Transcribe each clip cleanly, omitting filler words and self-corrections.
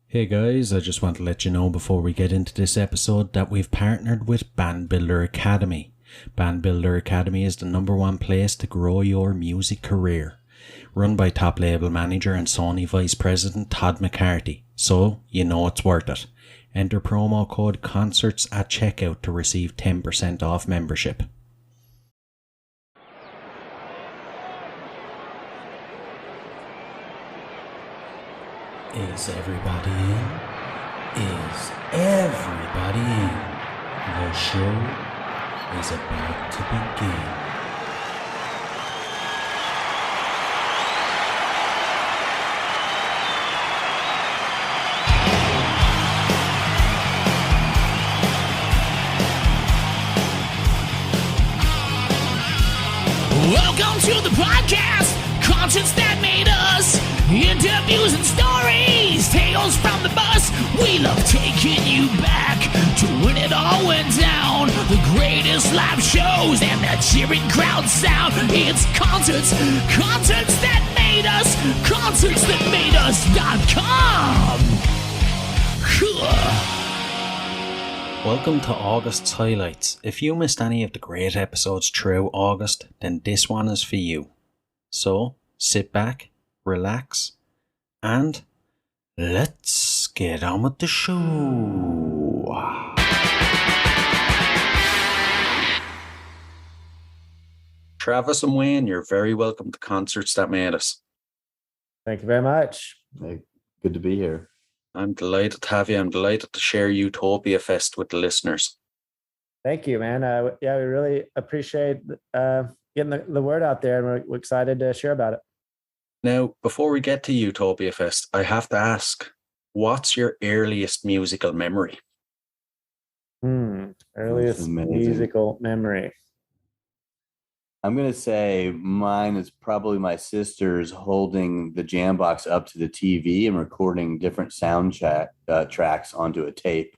Hey guys, I just want to let you know before we get into this episode that we've partnered with Band Builder Academy. Band Builder Academy is the #1 place to grow your music career. Run by top label manager and Sony Vice President Todd McCarthy, so you know it's worth it. Enter promo code CONCERTS at checkout to receive 10% off membership. Is everybody in? Is everybody in? The show is about to begin. Welcome to the podcast, concerts that made us, interviews and stories, tales from the bus. We love taking you back to when it all went down. The greatest live shows and that cheering crowd sound. It's concerts, concerts that made us, concerts that made us.com. Welcome to August's highlights. If you missed any of the great episodes throughout August, then this one is for you. So, sit back, relax, and let's get on with the show. Travis and Wayne, you're very welcome to Concerts That Made Us. Thank you very much. Hey, good to be here. I'm delighted to have you. I'm delighted to share Utopiafest with the listeners. Thank you, man. We really appreciate getting the word out there, and we're excited to share about it. Now, before we get to Utopiafest, I have to ask, what's your earliest musical memory? Earliest musical memory. I'm going to say mine is probably my sisters holding the jam box up to the TV and recording different sound tracks onto a tape,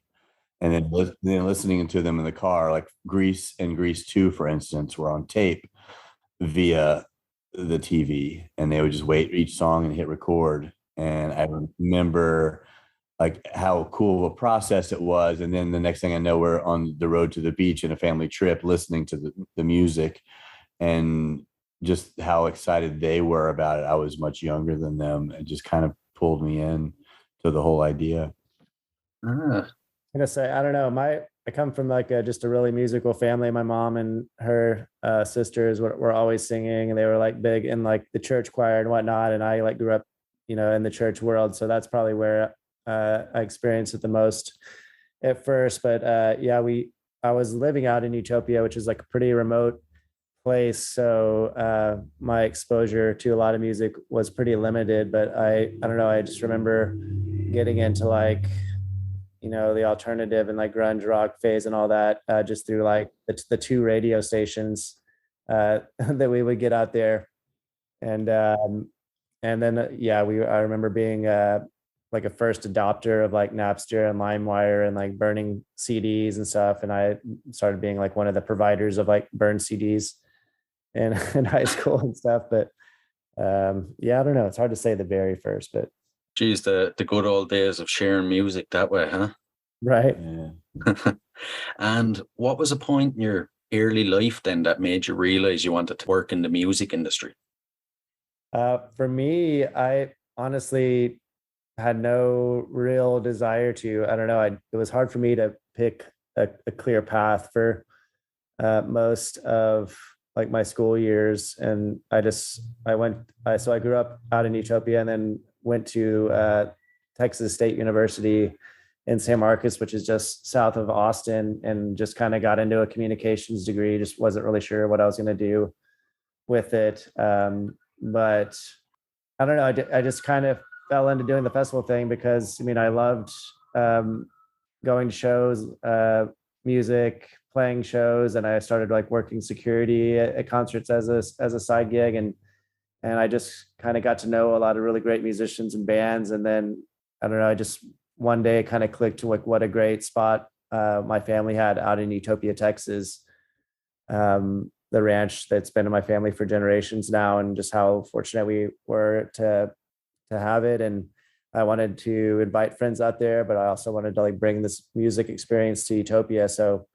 and then listening to them in the car. Like Grease and Grease 2, for instance, were on tape via the TV, and they would just wait each song and hit record. And I remember like how cool of a process it was. And then the next thing I know, we're on the road to the beach in a family trip listening to the music, and just how excited they were about it. I was much younger than them, and just kind of pulled me in to the whole idea. I'm gonna say, I don't know, I come from like just a really musical family. My mom and her sisters were always singing, and they were like big in like the church choir and whatnot. And I like grew up, in the church world. So that's probably where I experienced it the most at first. But I was living out in Utopia, which is like a pretty remote place. So my exposure to a lot of music was pretty limited. But I don't know, I just remember getting into like, the alternative and like grunge rock phase and all that, just through like the two radio stations that we would get out there. And then I remember being like a first adopter of like Napster and LimeWire and like burning CDs and stuff. And I started being like one of the providers of like burned CDs in high school and stuff. But I don't know. It's hard to say the very first, but Geez, the good old days of sharing music that way, huh? Right. Yeah. And what was a point in your early life then that made you realize you wanted to work in the music industry? For me, I honestly had no real desire to. I don't know. It was hard for me to pick a clear path for most of like my school years, and I grew up out in Utopia, and then went to Texas State University in San Marcos, which is just south of Austin, and just kind of got into a communications degree. Just wasn't really sure what I was going to do with it. But I don't know. I just kind of fell into doing the festival thing because, I loved going to shows, music, playing shows, and I started like working security at concerts as a side gig, and I just kind of got to know a lot of really great musicians and bands. And then I don't know, I just one day it kind of clicked to like what a great spot my family had out in Utopia, Texas. The ranch that's been in my family for generations now, and just how fortunate we were to have it. And I wanted to invite friends out there, but I also wanted to like bring this music experience to Utopia. So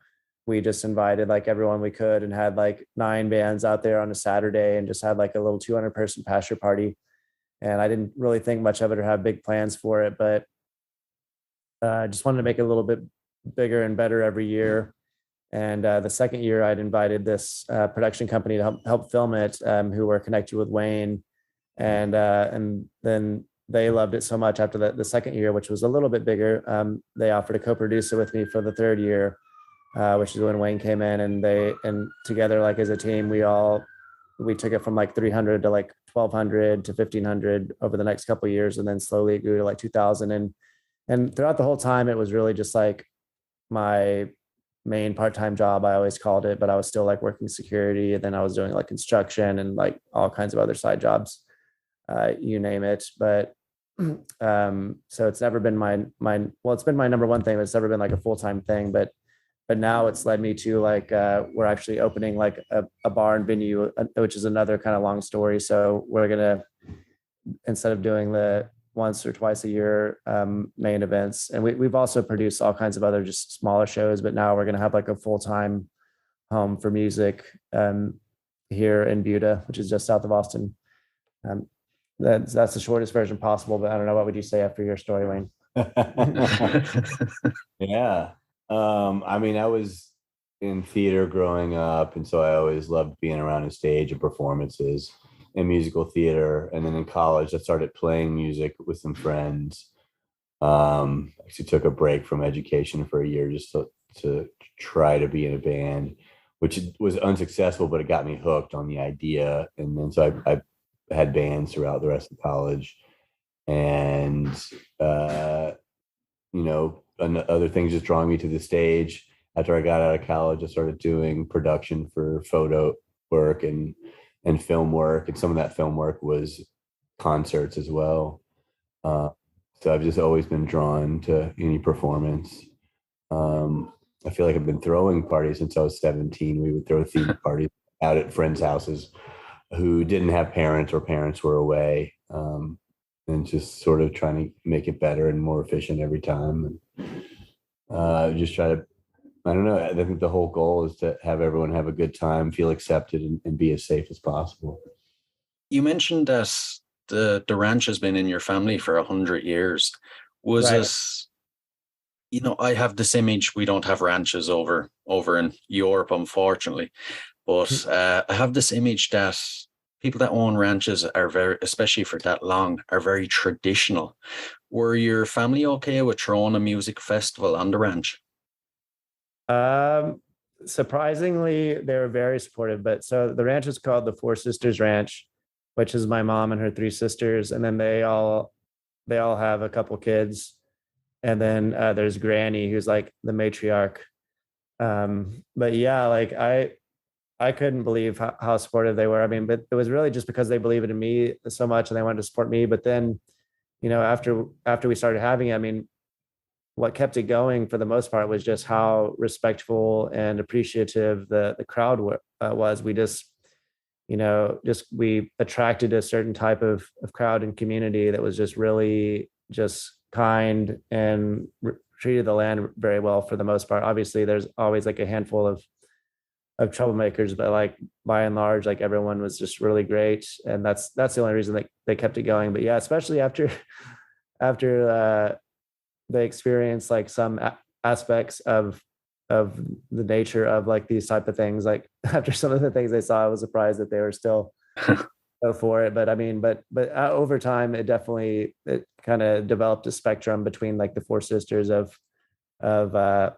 we just invited like everyone we could and had like 9 bands out there on a Saturday and just had like a little 200-person pasture party. And I didn't really think much of it or have big plans for it, but I just wanted to make it a little bit bigger and better every year. And the second year, I'd invited this production company to help film it, who were connected with Wayne, and then they loved it so much after the second year, which was a little bit bigger. They offered to co-produce it with me for the third year, which is when Wayne came in, and together, like as a team, we took it from like 300 to like 1,200 to 1,500 over the next couple of years, and then slowly it grew to like 2,000. And throughout the whole time, it was really just like my main part-time job, I always called it, but I was still like working security, and then I was doing like construction and like all kinds of other side jobs, you name it. But so it's never been well, it's been my number one thing, but it's never been like a full-time thing. But now it's led me to like we're actually opening like a bar and venue, which is another kind of long story. So we're gonna, instead of doing the once or twice a year main events, and we've also produced all kinds of other just smaller shows, but now we're going to have like a full-time home for music here in Buda, which is just south of Austin. That's the shortest version possible, but I don't know, what would you say after your story, Wayne? Yeah. I mean, I was in theater growing up, and so I always loved being around a stage and performances in musical theater. And then in college, I started playing music with some friends. Actually took a break from education for a year just to try to be in a band, which was unsuccessful, but it got me hooked on the idea. And then so I had bands throughout the rest of college. And, other things just drawing me to the stage. After I got out of college, I started doing production for photo work and film work, and some of that film work was concerts as well. So I've just always been drawn to any performance. I feel like I've been throwing parties since I was 17. We would throw theme parties out at friends' houses who didn't have parents or parents were away, and just sort of trying to make it better and more efficient every time. And just try to, I don't know. I think the whole goal is to have everyone have a good time, feel accepted, and be as safe as possible. You mentioned that the ranch has been in your family for 100 years. Was it, I have this image, we don't have ranches over in Europe, unfortunately, but I have this image that people that own ranches are very, especially for that long, are very traditional. Were your family okay with throwing a music festival on the ranch? Surprisingly, they were very supportive. But so the ranch is called the Four Sisters Ranch, which is my mom and her 3 sisters, and then they all have a couple kids, and then there's Granny, who's like the matriarch. But yeah, like I couldn't believe how supportive they were. I mean, but it was really just because they believed in me so much and they wanted to support me. But then, after we started having it, I mean, what kept it going for the most part was just how respectful and appreciative the crowd was. We just, we attracted a certain type of crowd and community that was just really just kind and treated the land very well for the most part. Obviously, there's always like a handful of troublemakers, but like by and large, like everyone was just really great. And that's the only reason that they kept it going. But yeah, especially after they experienced like some aspects of the nature of like these type of things, like after some of the things they saw, I was surprised that they were still go for it. But I mean, but over time, it kind of developed a spectrum between like the 4 sisters of a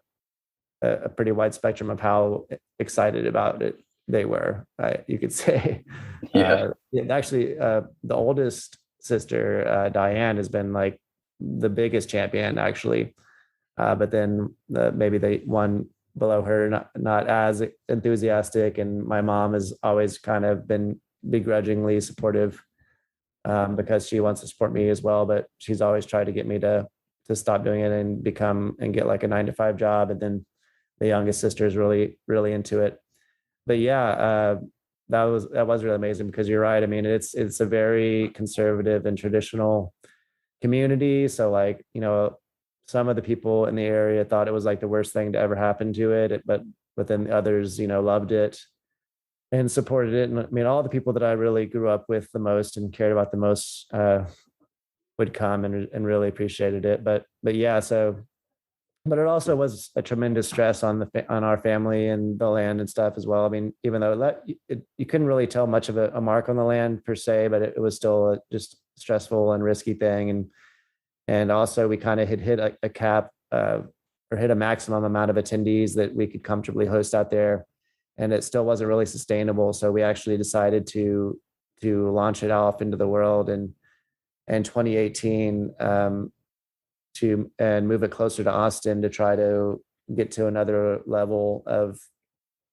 pretty wide spectrum of how excited about it they were, you could say. Yeah. Actually, the oldest sister, Diane, has been like the biggest champion actually. But then maybe the one below her, not as enthusiastic. And my mom has always kind of been begrudgingly supportive because she wants to support me as well. But she's always tried to get me to stop doing it and get like a 9-to-5 job. And then the youngest sister is really, really into it. But yeah, that was really amazing because you're right. I mean, it's a very conservative and traditional community. So like, some of the people in the area thought it was like the worst thing to ever happen to it, but then others, loved it and supported it. And I mean, all the people that I really grew up with the most and cared about the most would come and really appreciated it. But yeah, but it also was a tremendous stress on our family and the land and stuff as well. I mean, even though you couldn't really tell much of a mark on the land per se, but it was still just stressful and risky thing. And also we kind of had hit a cap or hit a maximum amount of attendees that we could comfortably host out there. And it still wasn't really sustainable. So we actually decided to launch it off into the world in 2018 and move it closer to Austin to try to get to another level of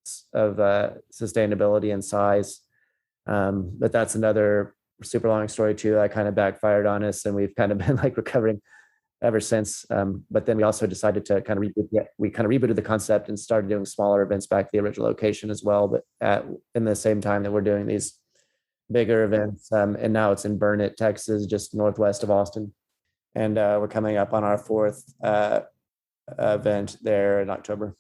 sustainability and size. But that's another super long story too. That kind of backfired on us, and we've kind of been like recovering ever since. But then we also decided to kind of rebooted the concept and started doing smaller events back at the original location as well. But in the same time that we're doing these bigger events, and now it's in Burnett, Texas, just northwest of Austin. And we're coming up on our 4th event there in October.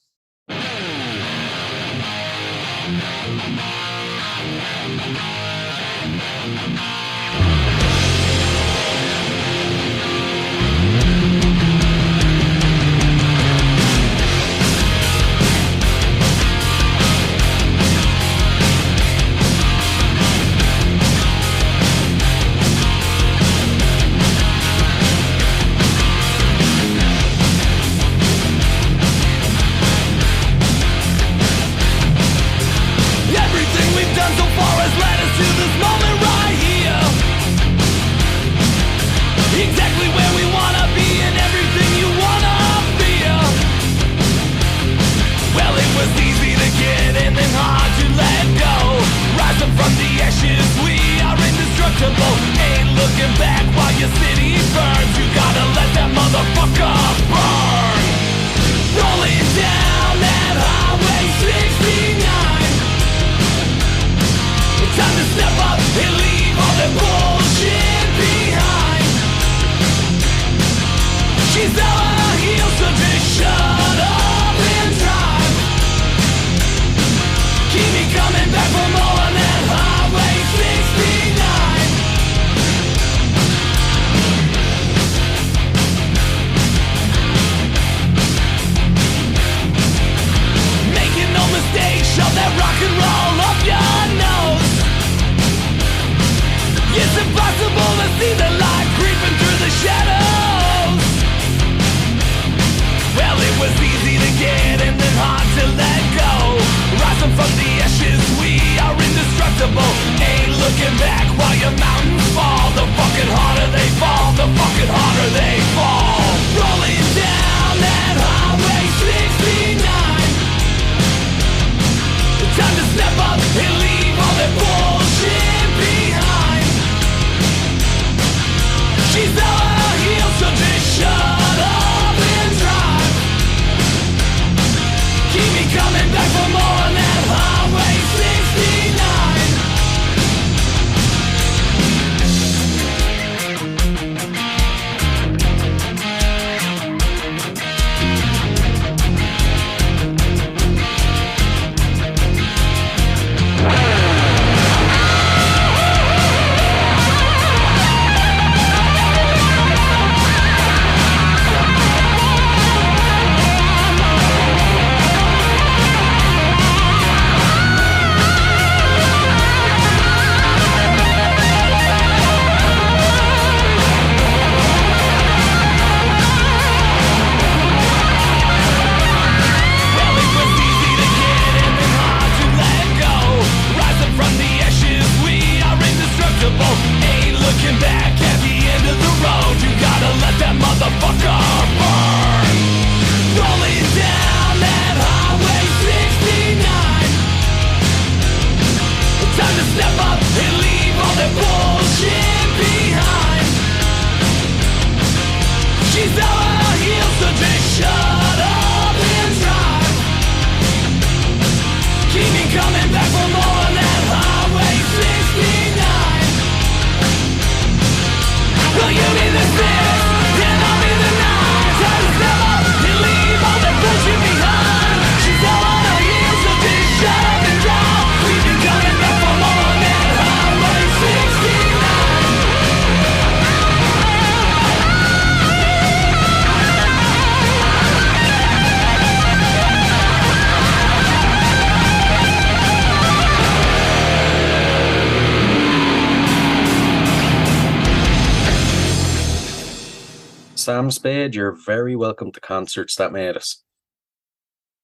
Sam Spade, you're very welcome to Concerts That Made Us.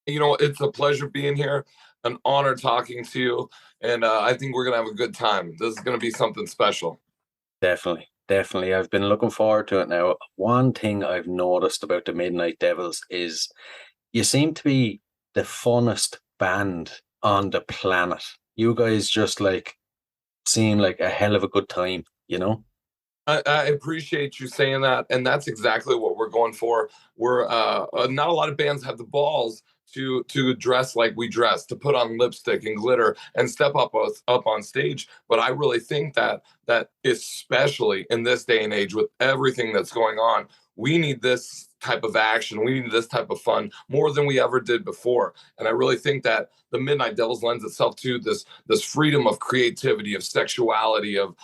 It's a pleasure being here, an honor talking to you, and I think we're going to have a good time. This is going to be something special. Definitely, definitely. I've been looking forward to it now. One thing I've noticed about the Midnight Devils is you seem to be the funnest band on the planet. You guys just seem like a hell of a good time, you know? I appreciate you saying that, and that's exactly what we're going for. We're not a lot of bands have the balls to dress like we dress, to put on lipstick and glitter and step up on stage. But I really think that especially in this day and age with everything that's going on, we need this type of action. We need this type of fun more than we ever did before. And I really think that the Midnight Devils lends itself to this freedom of creativity, of sexuality, of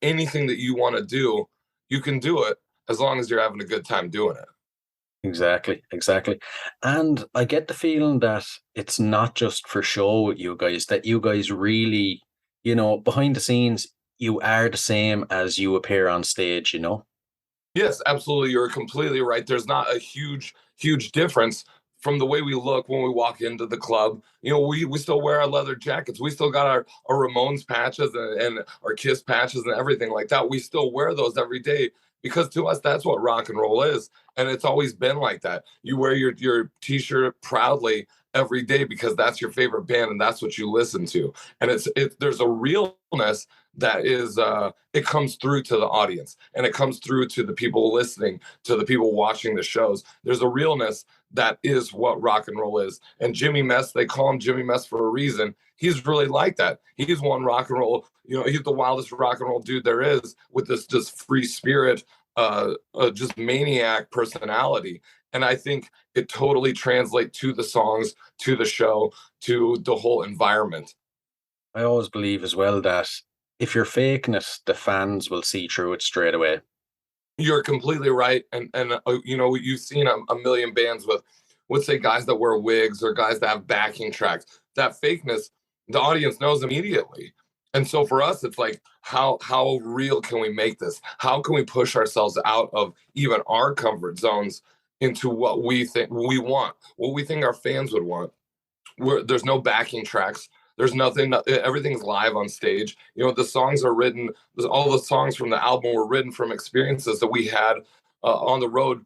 anything that you want to do. You can do it as long as you're having a good time doing it. Exactly, exactly. And I get the feeling that it's not just for show with you guys, that you guys really, behind the scenes, you are the same as you appear on stage, you know? Yes, absolutely. You're completely right. There's not a huge difference from the way we look when we walk into the club. We still wear our leather jackets. We still got our Ramones patches and our Kiss patches and everything like that. We still wear those every day because to us, that's what rock and roll is. And it's always been like that. You wear your t-shirt proudly every day because that's your favorite band and that's what you listen to. And there's a realness that is it comes through to the audience and it comes through to the people listening, to the people watching the shows. There's a realness that is what rock and roll is. And Jimmy Mess, they call him Jimmy Mess for a reason. He's really like that. He's one rock and roll, he's the wildest rock and roll dude there is, with this just free spirit, just maniac personality. And I think it totally translates to the songs, to the show, to the whole environment. I always believe as well that if you're faking it, the fans will see through it straight away. You're completely right. And you've seen a million bands with, let's say, guys that wear wigs or guys that have backing tracks. That fakeness, the audience knows immediately. And so for us, it's like, how real can we make this? How can we push ourselves out of even our comfort zones into what we think we want, what we think our fans would want? There's no backing tracks. There's nothing. Everything's live on stage. The songs are written. All the songs from the album were written from experiences that we had on the road,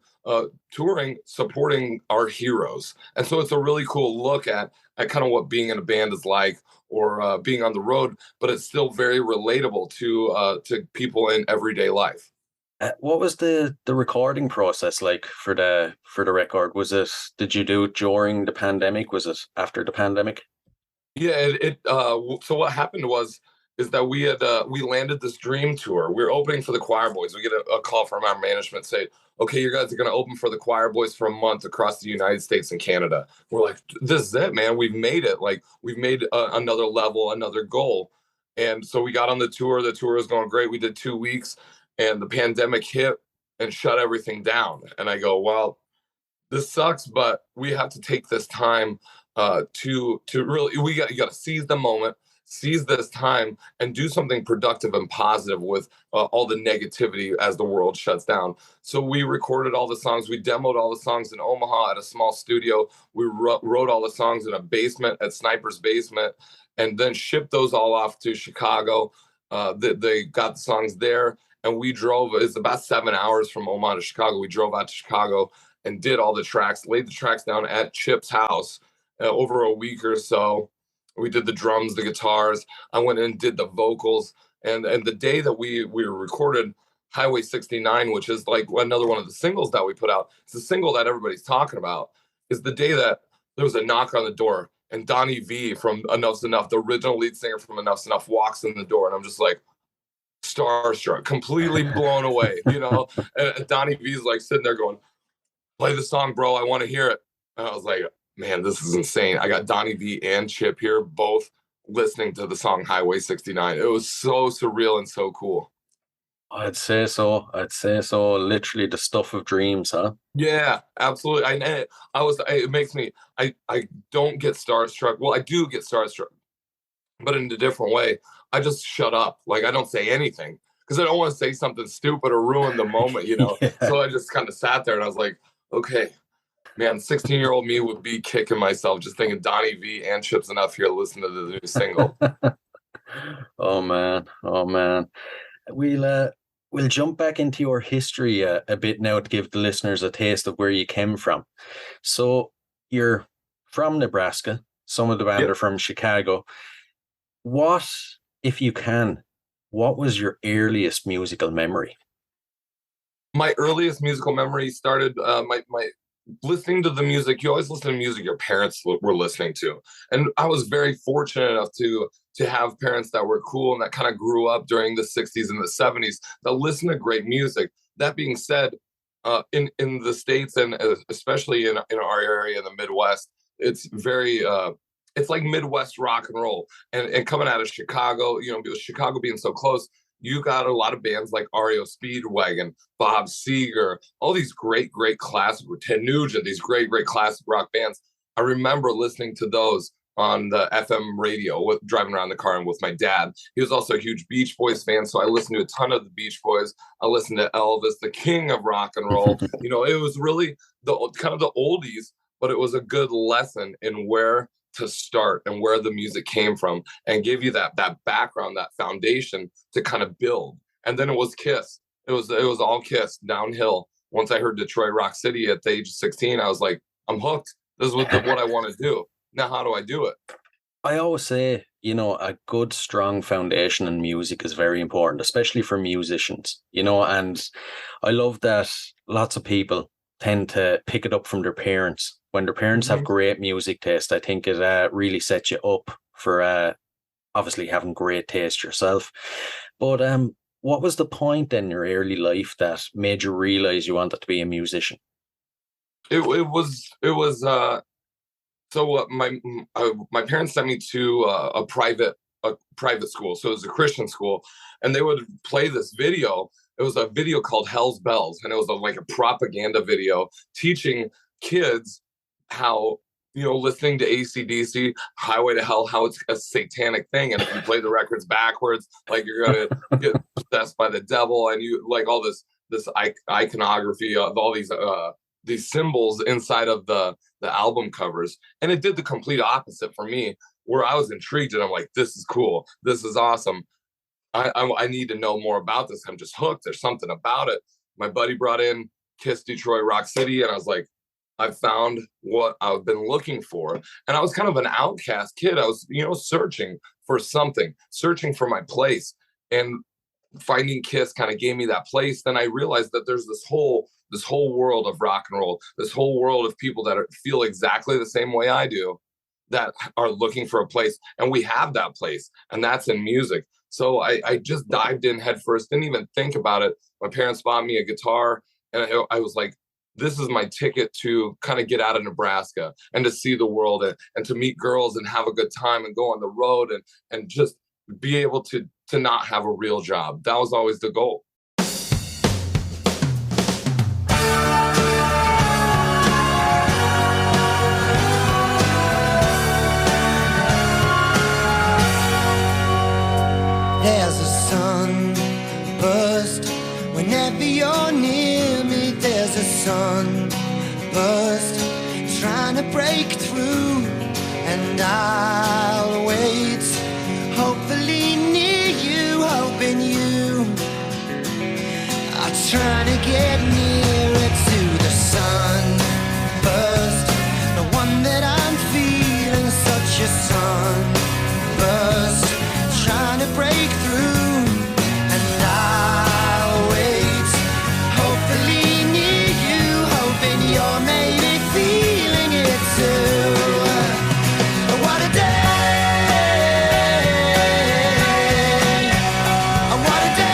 touring, supporting our heroes. And so it's a really cool look at kind of what being in a band is like, or being on the road. But it's still very relatable to people in everyday life. What was the recording process like for the record? Did you do it during the pandemic? Was it after the pandemic? Yeah, so what happened is that we landed this dream tour. We were opening for the Choir Boys. We get a call from our management say, okay, you guys are going to open for the Choir Boys for a month across the United States and Canada. We're like, this is it, man. We've made it. Like, we've made another level, another goal. And so we got on the tour. The tour was going great. We did 2 weeks and the pandemic hit and shut everything down. And I go, well, this sucks, but we have to take this time to really, you got to seize the moment, seize this time, and do something productive and positive with all the negativity as the world shuts down. So we recorded all the songs. We demoed all the songs in Omaha at a small studio. We wrote all the songs in a basement at Sniper's Basement, and then shipped those all off to Chicago. They got the songs there, and we drove. It's about 7 hours from Omaha to Chicago. We drove out to Chicago and did all the tracks, laid the tracks down at Chip's house. Over a week or so, we did the drums, the guitars. I went in and did the vocals. And the day that we recorded Highway 69, which is like another one of the singles that we put out, it's a single that everybody's talking about, is the day that there was a knock on the door and Donnie V from Enough's Enough, the original lead singer from Enough's Enough, walks in the door. And I'm just like, starstruck, completely blown away, And Donnie V's like sitting there going, play the song, bro. I want to hear it. And I was like, man, this is insane. I got Donnie V and Chip here, both listening to the song Highway 69. It was so surreal and so cool. I'd say so. Literally the stuff of dreams, huh? Yeah, absolutely. It makes me, I don't get starstruck. Well, I do get starstruck, but in a different way. I just shut up. Like, I don't say anything because I don't want to say something stupid or ruin the moment, you know. Yeah. So I just kind of sat there and I was like, okay, man, 16-year-old me would be kicking myself just thinking Donnie V and Chips Enough here listen to the new single. Oh man. We'll jump back into your history a bit now to give the listeners a taste of where you came from. So you're from Nebraska. Some of the band are from Chicago. What, if you can, what was your earliest musical memory? My earliest musical memory started my listening to the music. You always listen to music your parents were listening to, and I was very fortunate enough to have parents that were cool and that kind of grew up during the 60s and the 70s that listen to great music. That being said, in the States and especially in our area in the Midwest, it's very it's like Midwest rock and roll, and coming out of Chicago, you know, because Chicago being so close, you got a lot of bands like REO Speedwagon, Bob Seger, all these great classic, Ted Nugent, these great classic rock bands. I remember listening to those on the FM radio, driving around the car and with my dad. He was also a huge Beach Boys fan, so I listened to a ton of the Beach Boys. I listened to Elvis, the king of rock and roll. You know, it was really the kind of the oldies, but it was a good lesson in where to start and where the music came from, and give you that background, that foundation to kind of build. And then it was Kiss. It was all Kiss downhill. Once I heard Detroit Rock City at the age of 16, I was like, I'm hooked. This is what I want to do. Now, how do I do it? I always say, you know, a good, strong foundation in music is very important, especially for musicians, you know, and I love that lots of people tend to pick it up from their parents. When their parents have great music taste, I think it really sets you up for obviously having great taste yourself. But what was the point in your early life that made you realize you wanted to be a musician? It was so my parents sent me to a private school, so it was a Christian school, and they would play this video. It was a video called Hell's Bells, and it was like a propaganda video teaching kids how, you know, listening to AC/DC, Highway to Hell, how it's a satanic thing, and if you play the records backwards, like you're gonna get possessed by the devil, and you like all this iconography of all these symbols inside of the album covers. And it did the complete opposite for me, where I was intrigued and I'm like, this is cool, this is awesome. I need to know more about this. I'm just hooked. There's something about it. My buddy brought in Kiss Detroit Rock City, and I was like, I found what I've been looking for. And I was kind of an outcast kid. I was, you know, searching for something, searching for my place. And finding Kiss kind of gave me that place. Then I realized that there's this whole world of rock and roll, this whole world of people that feel exactly the same way I do, that are looking for a place. And we have that place, and that's in music. So I just dived in head first, didn't even think about it. My parents bought me a guitar, and I was like, this is my ticket to kind of get out of Nebraska and to see the world, and to meet girls and have a good time and go on the road and just be able to not have a real job. That was always the goal. There's a sunburst whenever you're near me. There's a sunburst trying to break through, and I'll wait, hopefully near you, hoping you are trying to get nearer to the sunburst, the one that I'm feeling, such a sunburst trying to break through, and I'll wait, hopefully near you, hoping you're maybe feeling it too. What a day, what a day.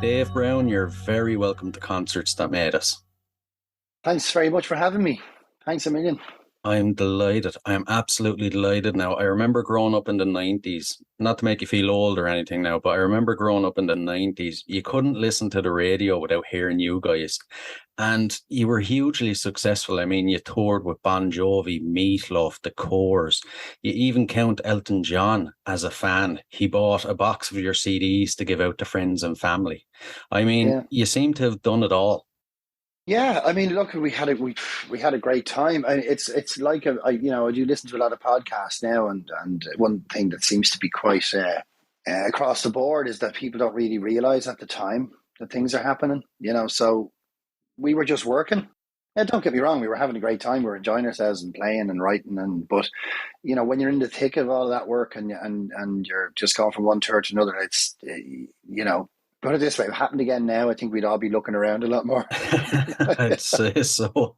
Dave Browne, you're very welcome to Concerts That Made Us. Thanks very much for having me. Thanks a million. I'm delighted. I am absolutely delighted now. I remember growing up in the 90s, not to make you feel old or anything now, but I remember growing up in the 90s. You couldn't listen to the radio without hearing you guys. And you were hugely successful. I mean, you toured with Bon Jovi, Meatloaf, The Coors. You even count Elton John as a fan. He bought a box of your CDs to give out to friends and family. I mean, you seem to have done it all. Yeah, I mean, look, we had a great time. And it's like I do listen to a lot of podcasts now, and one thing that seems to be quite across the board is that people don't really realize at the time that things are happening. So we were just working. Yeah, don't get me wrong, we were having a great time. We were enjoying ourselves and playing and writing, but when you're in the thick of all of that work and you're just going from one tour to another, it's put it this way, if it happened again now, I think we'd all be looking around a lot more. I'd say so.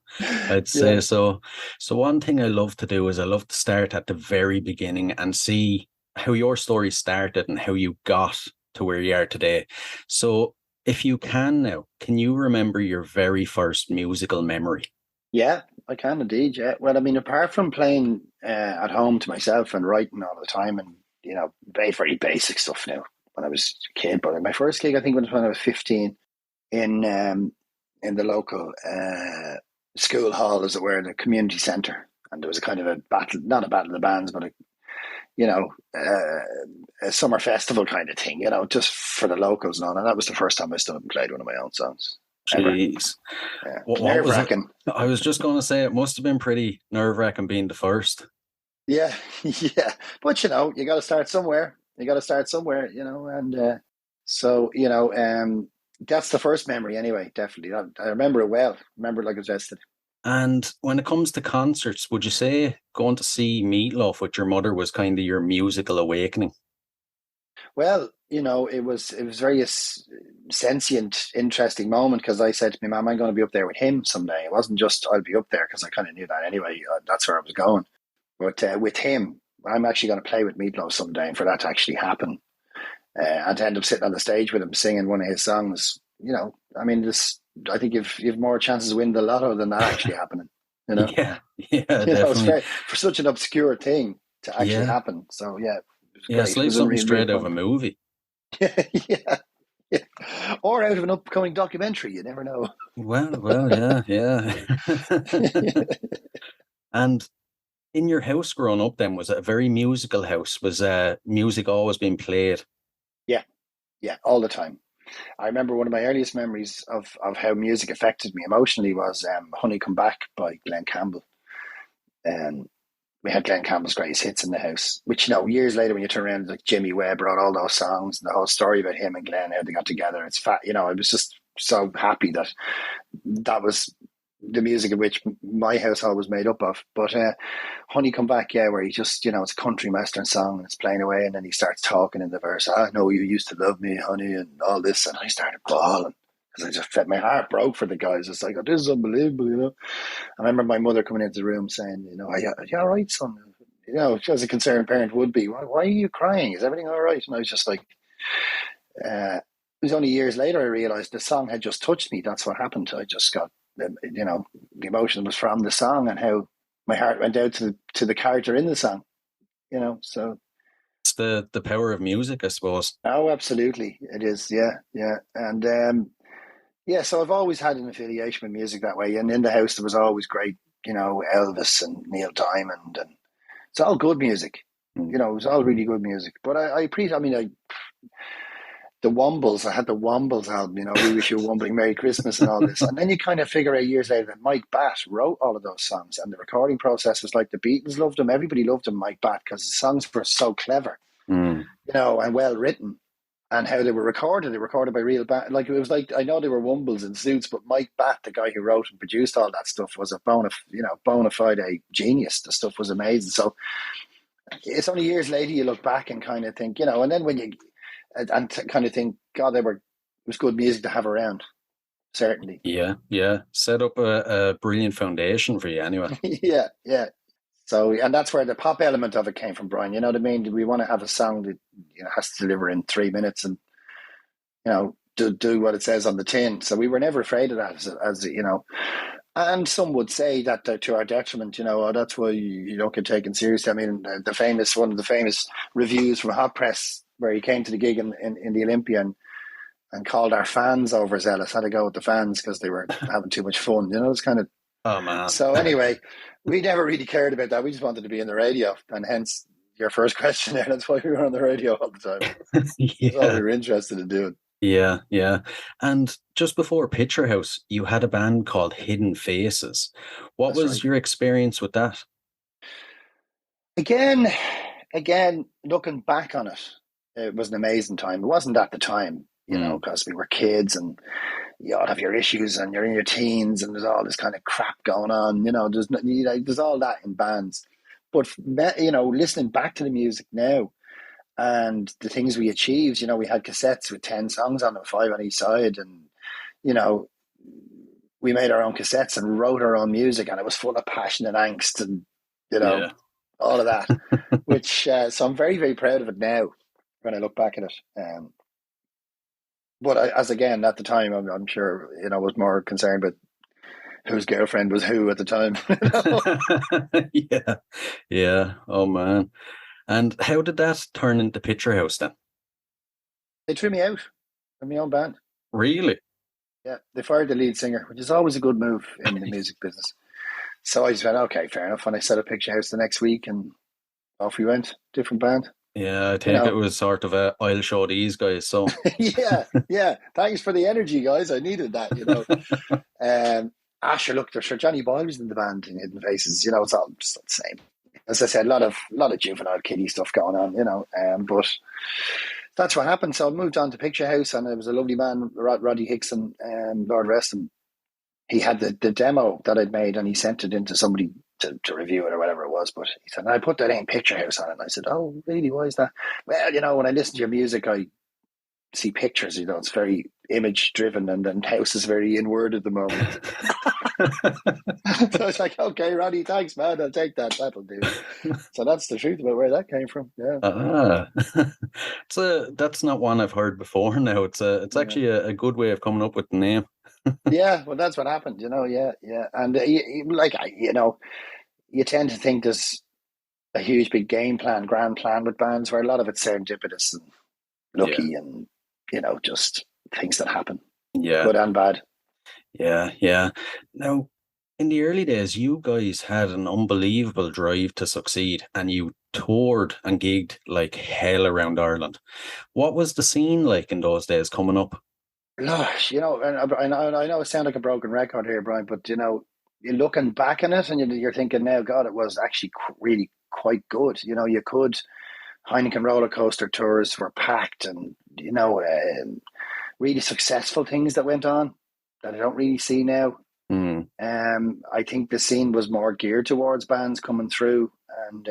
So one thing I love to do is I love to start at the very beginning and see how your story started and how you got to where you are today. So if you can now, can you remember your very first musical memory? Yeah, I can indeed, yeah. Well, I mean, apart from playing at home to myself and writing all the time and, very basic stuff now, when I was a kid, but my first gig I think was when I was 15 in the local school hall, as it were, the community centre, and there was a kind of a battle, not a battle of the bands, but a summer festival kind of thing, just for the locals and all. And that was the first time I stood up and played one of my own songs. Jeez, yeah. Nerve-wracking. I was just going to say it must have been pretty nerve-wracking being the first. Yeah, yeah, but you got to start somewhere. And so that's the first memory anyway, definitely. I remember it well. Remember it like it was yesterday. And when it comes to concerts, would you say going to see Meatloaf with your mother was kind of your musical awakening? Well, it was very sentient, interesting moment, because I said to my mum, I'm going to be up there with him someday. It wasn't just I'll be up there, because I kind of knew that anyway. That's where I was going. But with him, I'm actually going to play with Meatloaf someday, and for that to actually happen, and to end up sitting on the stage with him singing one of his songs, I mean, I think you've more chances of winning the lotto than that actually happening. Yeah, definitely. For such an obscure thing to actually happen. So it's like something straight out of a movie. yeah. Or out of an upcoming documentary. You never know. Well, yeah. And in your house growing up then, was it a very musical house? Was music always being played? Yeah, all the time. I remember one of my earliest memories of how music affected me emotionally was Honey Come Back by Glenn Campbell. And we had Glenn Campbell's greatest hits in the house, which, years later when you turn around, like Jimmy Webb wrote all those songs and the whole story about him and Glenn, how they got together. It's I was just so happy that was the music of which my household was made up of. But Honey Come Back, where he just, it's a country western song and it's playing away, and then he starts talking in the verse, I know you used to love me, honey, and all this, and I started bawling because I just felt my heart broke for the guys. It's like, oh, this is unbelievable, I remember my mother coming into the room saying, are you all right, son? As a concerned parent would be, why are you crying? Is everything all right? And I was just like, it was only years later I realised the song had just touched me. That's what happened. I just got, the emotion was from the song and how my heart went out to the character in the song, so. It's the power of music, I suppose. Oh, absolutely. It is. Yeah. And, so I've always had an affiliation with music that way. And in the house, there was always great, Elvis and Neil Diamond, and it's all good music. It was all really good music. But the Wombles, I had the Wombles album, We Wish You a Wombling Merry Christmas and all this. And then you kind of figure out years later that Mike Batt wrote all of those songs, and the recording process was like the Beatles loved him. Everybody loved him, Mike Batt, because the songs were so clever, and well written. And how they were recorded by real band. Like, it was like, I know they were Wombles in suits, but Mike Batt, the guy who wrote and produced all that stuff, was a bona fide genius. The stuff was amazing. So it's only years later you look back and kind of think, and then when you kind of think, God, it was good music to have around. Certainly. Yeah. Set up a brilliant foundation for you anyway. Yeah. So, and that's where the pop element of it came from, Brian. You know what I mean? We want to have a song that has to deliver in 3 minutes, and do what it says on the tin. So we were never afraid of that, as you know. And some would say that to our detriment, you know, that's why you don't get taken seriously. I mean, one of the famous reviews from Hot Press, where he came to the gig in the Olympia and called our fans overzealous. Had to go with the fans because they were having too much fun. You know, it's kind of. Oh man. So anyway, we never really cared about that. We just wanted to be in the radio, and hence your first question there. That's why we were on the radio all the time. That's all we were interested in doing. Yeah, yeah. And just before Picturehouse, you had a band called Hidden Faces. What was your experience with that? Again, looking back on it, it was an amazing time. It wasn't at the time, you know, because we were kids and you all have your issues and you're in your teens and there's all this kind of crap going on. You know, there's all that in bands. But, you know, listening back to the music now, and the things we achieved, you know, we had cassettes with 10 songs on them, 5 on each side. And, you know, we made our own cassettes and wrote our own music, and it was full of passion and angst and, you know, all of that, which, so I'm very, very proud of it now when I look back at it. But as again, at the time, I'm sure, you know, I was more concerned about whose girlfriend was who at the time. You know? Yeah. Oh, man. And how did that turn into Picturehouse then? They threw me out of my own band. Really? Yeah, they fired the lead singer, which is always a good move in the music business. So I just went, okay, fair enough. And I set up Picturehouse the next week, and off we went, different band. Yeah, I think it was sort of I'll show these guys. So yeah. Thanks for the energy, guys. I needed that, you know. Sure, look, sure, Johnny Boyle was in the band in Hidden Faces. You know, it's all just the same. As I said, a lot of juvenile kiddie stuff going on, you know. But that's what happened. So I moved on to Picturehouse, and it was a lovely man, Roddy Hickson, Lord rest him. He had the demo that I'd made, and he sent it in to somebody to review it or whatever it was. But he said, I put that in Picturehouse on it. And I said, oh, really? Why is that? Well, you know, when I listen to your music, I see pictures, you know, it's very image driven, and then house is very inward at the moment. So I was like, okay, Roddy, thanks, man. I'll take that. That'll do. So that's the truth about where that came from. Yeah. That's not one I've heard before now. It's actually a good way of coming up with the name. Yeah, well, that's what happened, you know. Yeah. And you know, you tend to think there's a huge big game plan, grand plan with bands, where a lot of it's serendipitous and lucky, and you know, just things that happen, good and bad. Yeah. Now, in the early days, you guys had an unbelievable drive to succeed, and you toured and gigged like hell around Ireland. What was the scene like in those days coming up? Gosh, you know, and I know I sound like a broken record here, Brian, but you know, you're looking back on it and you're thinking now, God, it was actually really quite good. You know, you could. Heineken roller coaster tours were packed, and you know, really successful things that went on that I don't really see now. I think the scene was more geared towards bands coming through, and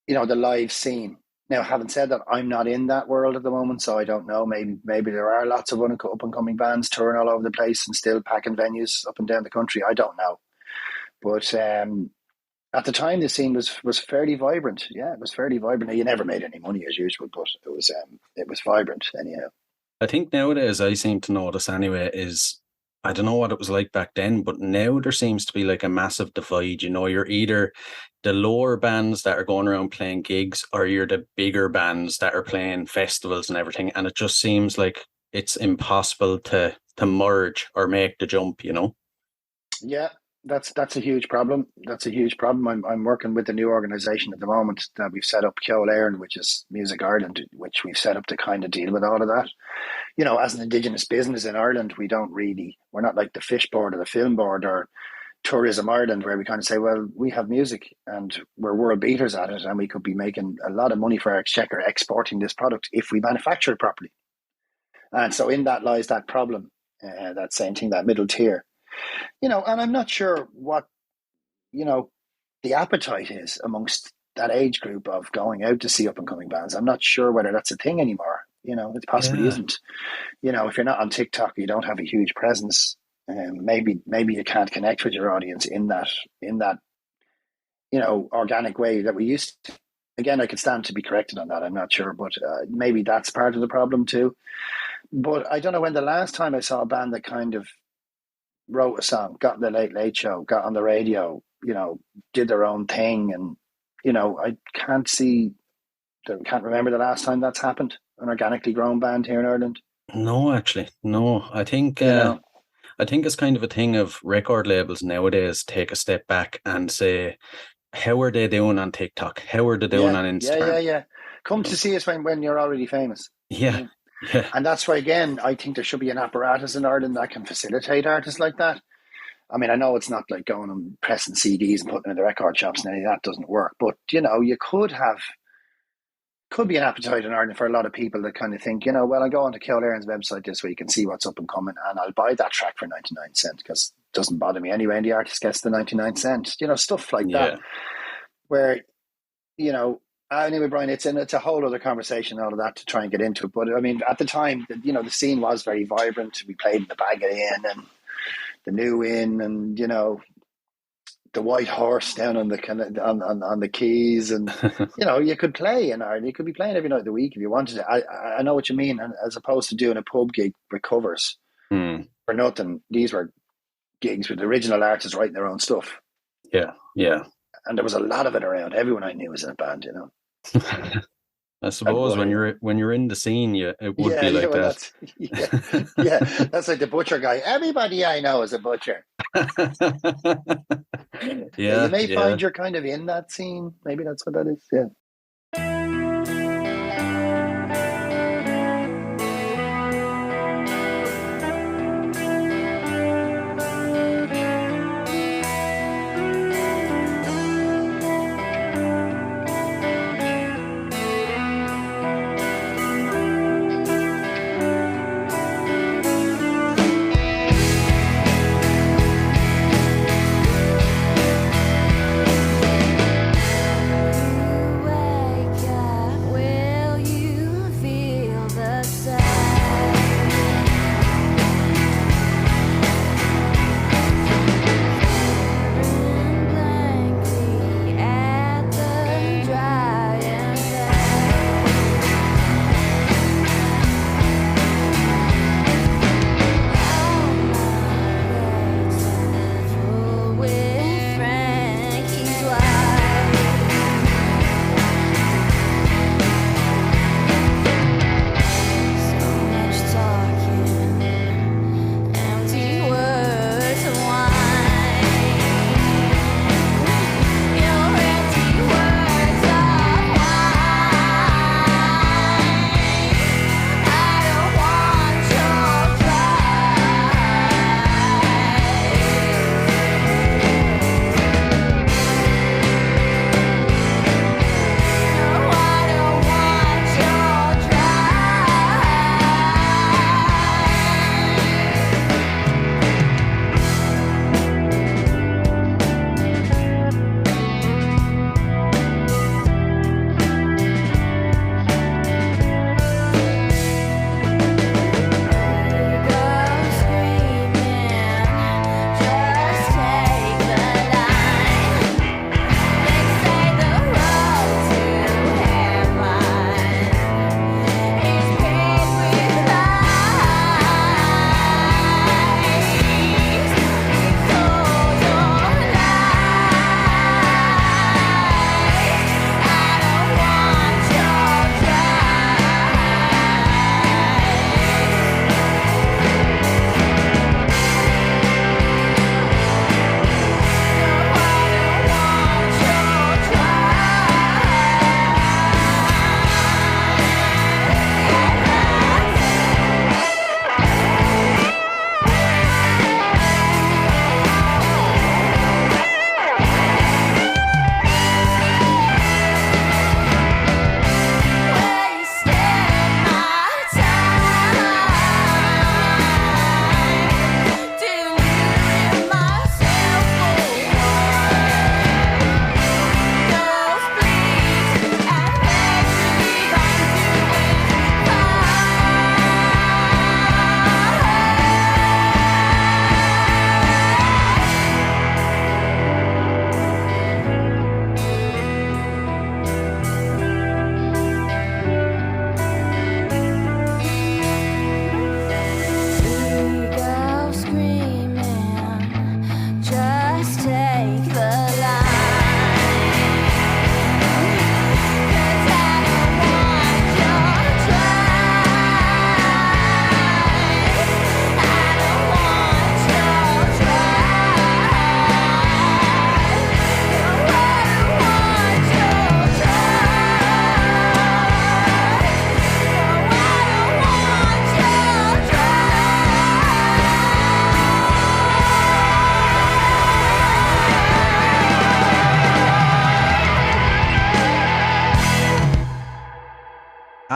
you know, the live scene. Now, having said that, I'm not in that world at the moment, so I don't know. Maybe there are lots of up and coming bands touring all over the place and still packing venues up and down the country. I don't know, but at the time, the scene was fairly vibrant. Yeah, it was fairly vibrant. You never made any money as usual, but it was vibrant anyhow. I think nowadays, I seem to notice anyway, is I don't know what it was like back then, but now there seems to be like a massive divide. You know, you're either the lower bands that are going around playing gigs, or you're the bigger bands that are playing festivals and everything. And it just seems like it's impossible to merge or make the jump, you know? Yeah, that's a huge problem. That's a huge problem. I'm working with a new organisation at the moment that we've set up, Kill Ireland, which is Music Ireland, which we've set up to kind of deal with all of that. You know, as an Indigenous business in Ireland, we're not like the Fish Board or the Film Board or Tourism Ireland, where we kind of say, well, we have music and we're world beaters at it, and we could be making a lot of money for our exchequer exporting this product if we manufacture it properly. And so in that lies that problem, that same thing, that middle tier. You know, and I'm not sure what, you know, the appetite is amongst that age group of going out to see up and coming bands. I'm not sure whether that's a thing anymore. You know, it possibly isn't. You know, if you're not on TikTok, you don't have a huge presence. Maybe you can't connect with your audience in that you know, organic way that we used to. Again, I could stand to be corrected on that. I'm not sure, but maybe that's part of the problem too. But I don't know when the last time I saw a band that kind of wrote a song, got in the Late Late Show, got on the radio, did their own thing. And, I can't remember the last time that's happened, an organically grown band here in Ireland. No, actually, no. I think it's kind of a thing of record labels nowadays take a step back and say, how are they doing on TikTok? How are they doing on Instagram? Yeah. Come to see us when you're already famous. Yeah. And that's why, again, I think there should be an apparatus in Ireland that can facilitate artists like that. I mean, I know it's not like going and pressing CDs and putting them in the record shops and any of that doesn't work. But, you could be an appetite in Ireland for a lot of people that kind of think, well, I'll go on to Kill Aaron's website this week and see what's up and coming, and I'll buy that track for 99 cents because it doesn't bother me anyway, and the artist gets the 99 cents, stuff like that. Where, anyway, Brian, it's a whole other conversation, all of that, to try and get into it. But I mean, at the time, the scene was very vibrant. We played in the Bag of Inn and the New Inn, and the White Horse down on the on the quays, and you could play in Ireland. You could be playing every night of the week if you wanted to. I know what you mean, and as opposed to doing a pub gig with covers for nothing. These were gigs with original artists writing their own stuff. Yeah. And there was a lot of it around. Everyone I knew was in a band, I suppose when you're in the scene, it would be like that. That's like the butcher guy. Everybody I know is a butcher. You may find you're kind of in that scene. Maybe that's what that is. Yeah.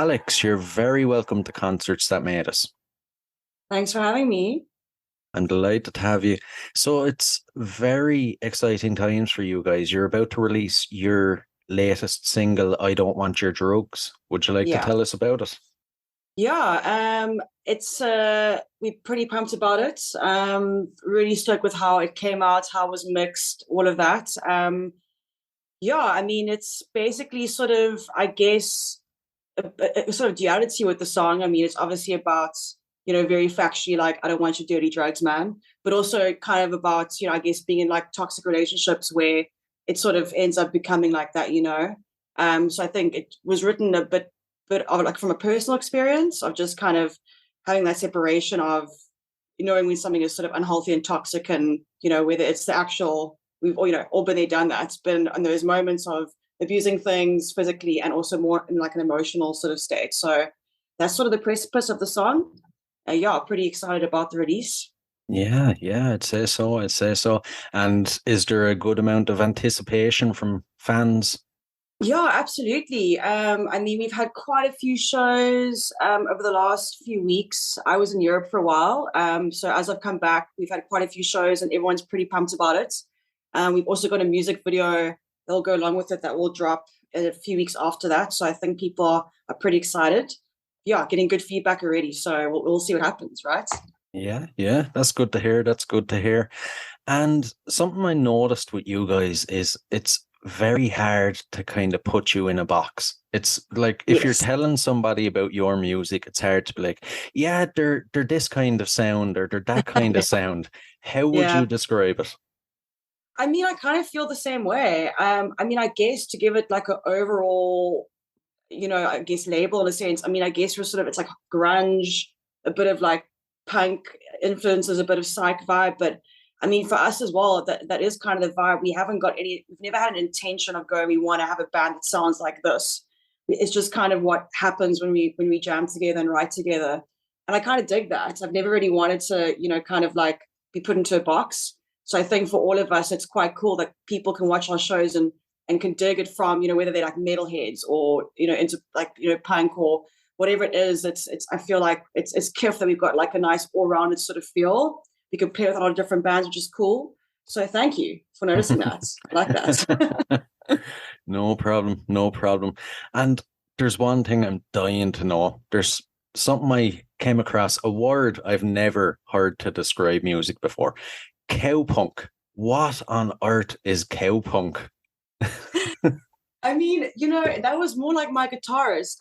Alex, you're very welcome to Concerts That Made Us. Thanks for having me. I'm delighted to have you. So it's very exciting times for you guys. You're about to release your latest single, I Don't Want Your Drugs. Would you like to tell us about it? Yeah, it's we're pretty pumped about it. Really stoked with how it came out, how it was mixed, all of that. Yeah, I mean, it's basically sort of, I guess, a sort of duality with the song. I mean, it's obviously about, very factually, like, I don't want your dirty drugs, man, but also kind of about, I guess, being in like toxic relationships where it sort of ends up becoming like that. So I think it was written a bit of like from a personal experience of just kind of having that separation of knowing when something is sort of unhealthy and toxic, and whether it's the actual, we've all been there, done that. It's been in those moments of abusing things physically and also more in like an emotional sort of state. So that's sort of the precipice of the song. Pretty excited about the release. Yeah, it says so. And is there a good amount of anticipation from fans? Yeah, absolutely. I mean, we've had quite a few shows over the last few weeks. I was in Europe for a while. So as I've come back, we've had quite a few shows and everyone's pretty pumped about it. We've also got a music video that'll go along with it that will drop in a few weeks after that. So I think people are pretty excited. Yeah, getting good feedback already. So we'll see what happens, right? Yeah, that's good to hear. And something I noticed with you guys is it's very hard to kind of put you in a box. It's like if you're telling somebody about your music, it's hard to be like, yeah, they're this kind of sound or they're that kind of sound. How would you describe it? I mean, I kind of feel the same way. I mean, I guess to give it like an overall, I guess label in a sense. I mean, I guess we're sort of, it's like grunge, a bit of like punk influences, a bit of psych vibe, but I mean, for us as well, that is kind of the vibe. We've never had an intention of going, we want to have a band that sounds like this. It's just kind of what happens when we jam together and write together. And I kind of dig that. I've never really wanted to, kind of like be put into a box. So I think for all of us, it's quite cool that people can watch our shows and can dig it from, whether they're like metalheads or, into like, punk or whatever it is. It's I feel like it's kiff that we've got like a nice all-rounded sort of feel. We can play with a lot of different bands, which is cool. So thank you for noticing that. I like that. No problem. And there's one thing I'm dying to know. There's something I came across, a word I've never heard to describe music before. Cowpunk. What on earth is cowpunk? I mean, that was more like my guitarist.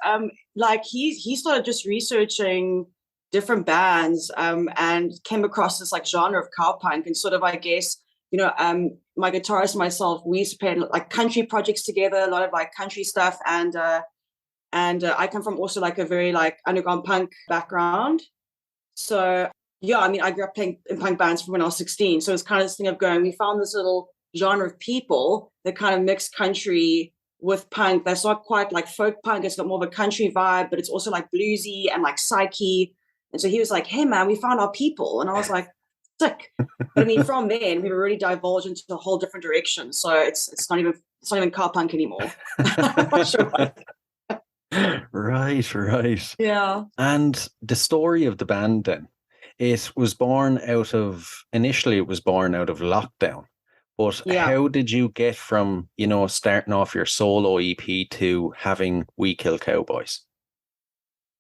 Like he started just researching different bands and came across this like genre of cowpunk, and sort of, I guess, my guitarist and myself, we used to play like country projects together, a lot of like country stuff, and I come from also like a very like underground punk background. So yeah, I mean, I grew up playing in punk bands from when I was 16. So it's kind of this thing of going, we found this little genre of people that kind of mix country with punk. That's not quite like folk punk. It's got more of a country vibe, but it's also like bluesy and like psyche. And so he was like, hey man, we found our people. And I was like, sick. But I mean, from then we were really divulged into a whole different direction. So it's not even car punk anymore. Right. Yeah. And the story of the band then, initially it was born out of lockdown. But how did you get from, starting off your solo EP to having We Kill Cowboys?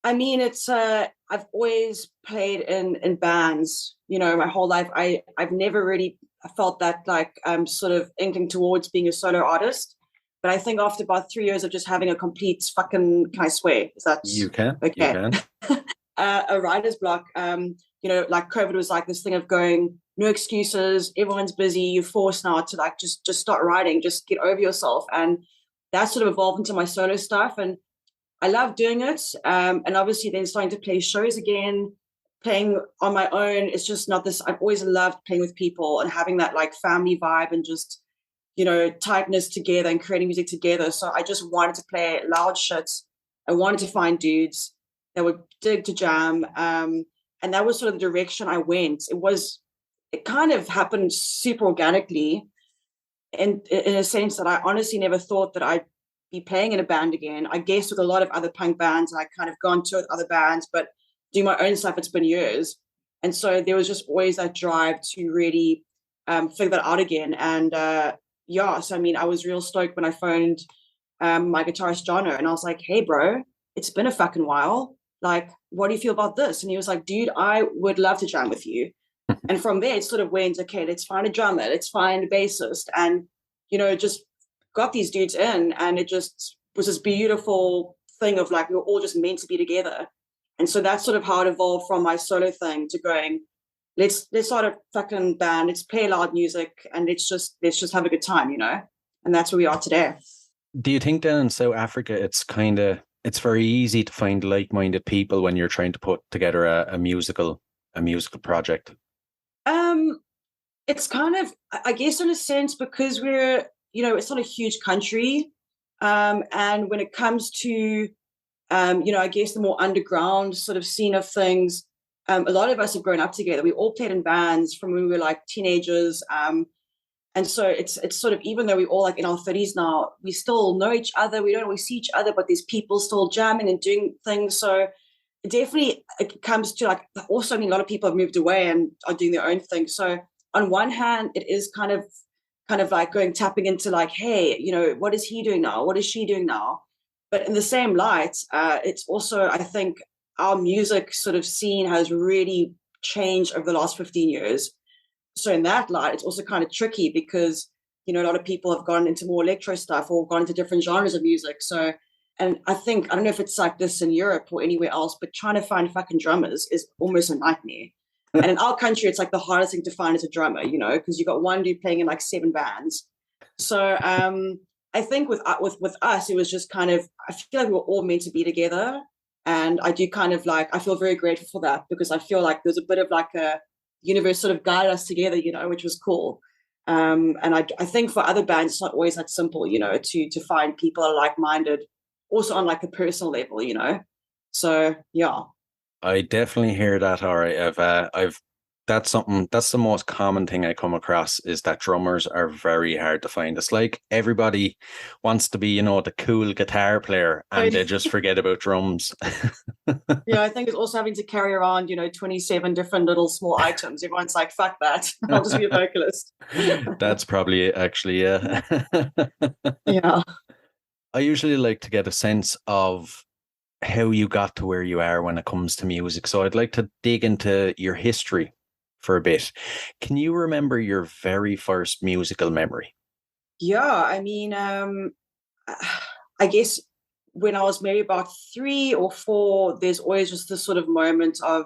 I mean, it's I've always played in bands, my whole life. I've never really felt that like I'm sort of inkling towards being a solo artist. But I think after about 3 years of just having a complete fucking, can I swear? Is that you can? Okay. You can. A writer's block. Like COVID was like this thing of going, no excuses, everyone's busy, you're forced now to like just start writing, just get over yourself. And that sort of evolved into my solo stuff. And I love doing it. And obviously then starting to play shows again, playing on my own. It's just not this, I've always loved playing with people and having that like family vibe and just, tightness together and creating music together. So I just wanted to play loud shit. I wanted to find dudes that would dig to jam. And that was sort of the direction I went. It kind of happened super organically in a sense that I honestly never thought that I'd be playing in a band again. I guess with a lot of other punk bands, I kind of gone to other bands, but do my own stuff, it's been years. And so there was just always that drive to really figure that out again. And so I mean, I was real stoked when I phoned my guitarist Jono, and I was like, hey bro, it's been a fucking while. Like, what do you feel about this? And he was like, dude, I would love to jam with you. And from there, it sort of went, okay, let's find a drummer, let's find a bassist. And, just got these dudes in, and it just was this beautiful thing of like, we were all just meant to be together. And so that's sort of how it evolved from my solo thing to going, let's start a fucking band, let's play loud music, and let's just have a good time, And that's where we are today. Do you think then in South Africa, it's very easy to find like-minded people when you're trying to put together a musical project? It's kind of, I guess, in a sense, because we're, it's not a huge country. And when it comes to, I guess the more underground sort of scene of things, a lot of us have grown up together. We all played in bands from when we were like teenagers. And so it's sort of, even though we're all like in our 30s now, we still know each other. We don't always see each other, but there's people still jamming and doing things. So it comes to like, also, I mean, a lot of people have moved away and are doing their own thing. So on one hand, it is kind of like tapping into like, hey, what is he doing now? What is she doing now? But in the same light, it's also, I think our music sort of scene has really changed over the last 15 years. So in that light, it's also kind of tricky because, a lot of people have gone into more electro stuff or gone into different genres of music. So, and I don't know if it's like this in Europe or anywhere else, but trying to find fucking drummers is almost a nightmare. And in our country, it's like the hardest thing to find as a drummer, because you got one dude playing in like 7 bands. So I think with us, it was just kind of, I feel like we were all meant to be together. And I do kind of like, I feel very grateful for that, because I feel like there's a bit of like a universe sort of guided us together, which was cool. And I think for other bands, it's not always that simple, to find people are like-minded, also on like a personal level, So, yeah. I definitely hear that. All right. That's the most common thing I come across, is that drummers are very hard to find. It's like everybody wants to be, the cool guitar player, and they just forget about drums. Yeah, I think it's also having to carry around, 27 different little small items. Everyone's like, fuck that. I'll just be a vocalist. That's probably it, actually, yeah. Yeah. I usually like to get a sense of how you got to where you are when it comes to music. So I'd like to dig into your history for a bit. Can you remember your very first musical memory? Yeah, I mean, I guess when I was maybe about 3 or 4, there's always just this sort of moment of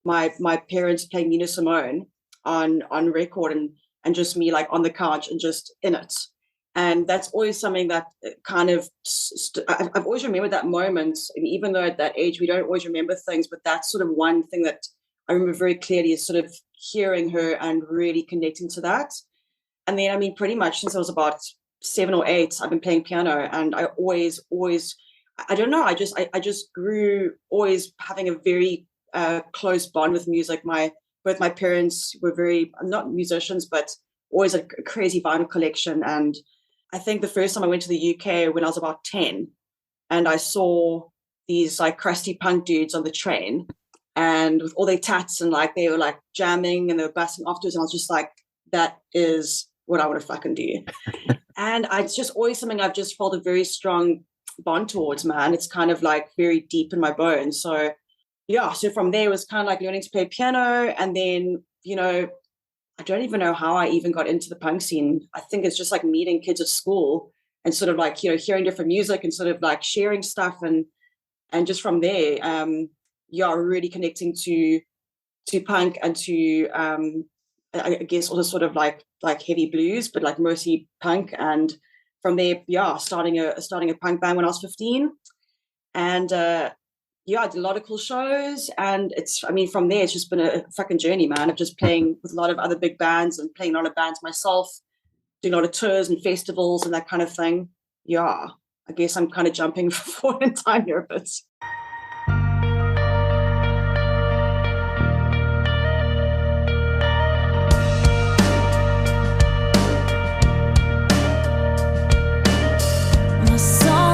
my parents playing Nina Simone on record and just me like on the couch and just in it. And that's always something that kind of, I've always remembered that moment. And even though at that age, we don't always remember things, but that's sort of one thing that I remember very clearly, is sort of hearing her and really connecting to that. And then, I mean, pretty much since I was about 7 or 8, I've been playing piano, and I always, I don't know, I just grew always having a very close bond with music. Both my parents were very, not musicians, but always a crazy vinyl collection. And I think the first time I went to the UK when I was about 10, and I saw these like crusty punk dudes on the train, and with all their tats, and like they were like jamming and they were busting afterwards, and I was just like, that is what I want to fucking do. And it's just always something I've just felt a very strong bond towards, man. It's kind of like very deep in my bones. So yeah, so from there it was kind of like learning to play piano, and then, I don't even know how I even got into the punk scene. I think it's just like meeting kids at school and sort of like, hearing different music and sort of like sharing stuff, and just from there, really connecting to punk and to I guess also sort of like heavy blues, but like mostly punk. And from there, starting a punk band when I was 15, and I did a lot of cool shows. And from there, it's just been a fucking journey, man, of just playing with a lot of other big bands and playing a lot of bands myself, doing a lot of tours and festivals and that kind of thing. Yeah, I guess I'm kind of jumping forward in time here a bit. My song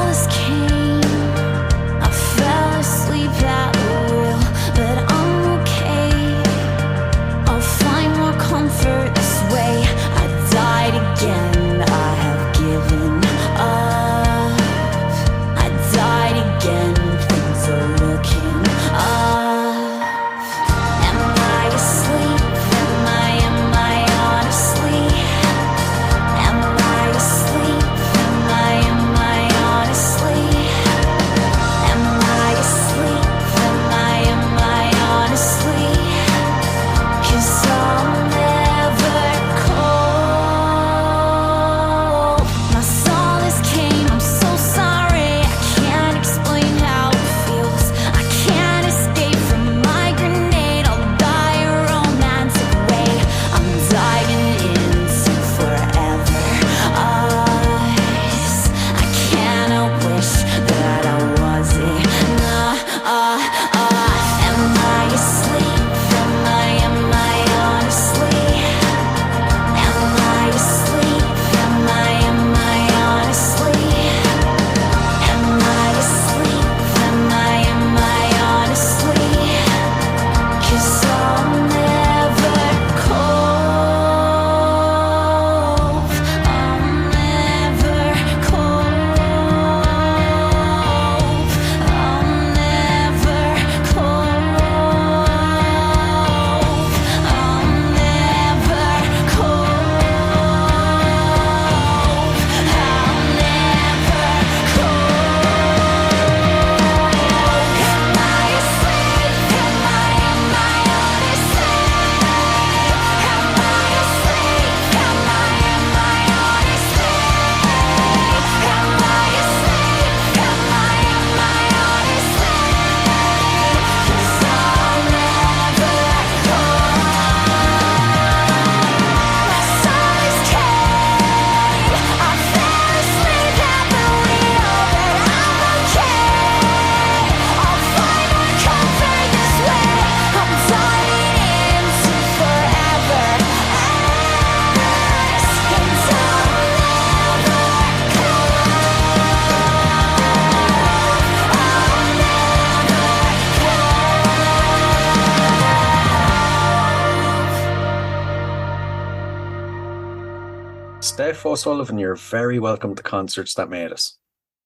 Steph O'Sullivan, you're very welcome to Concerts That Made Us.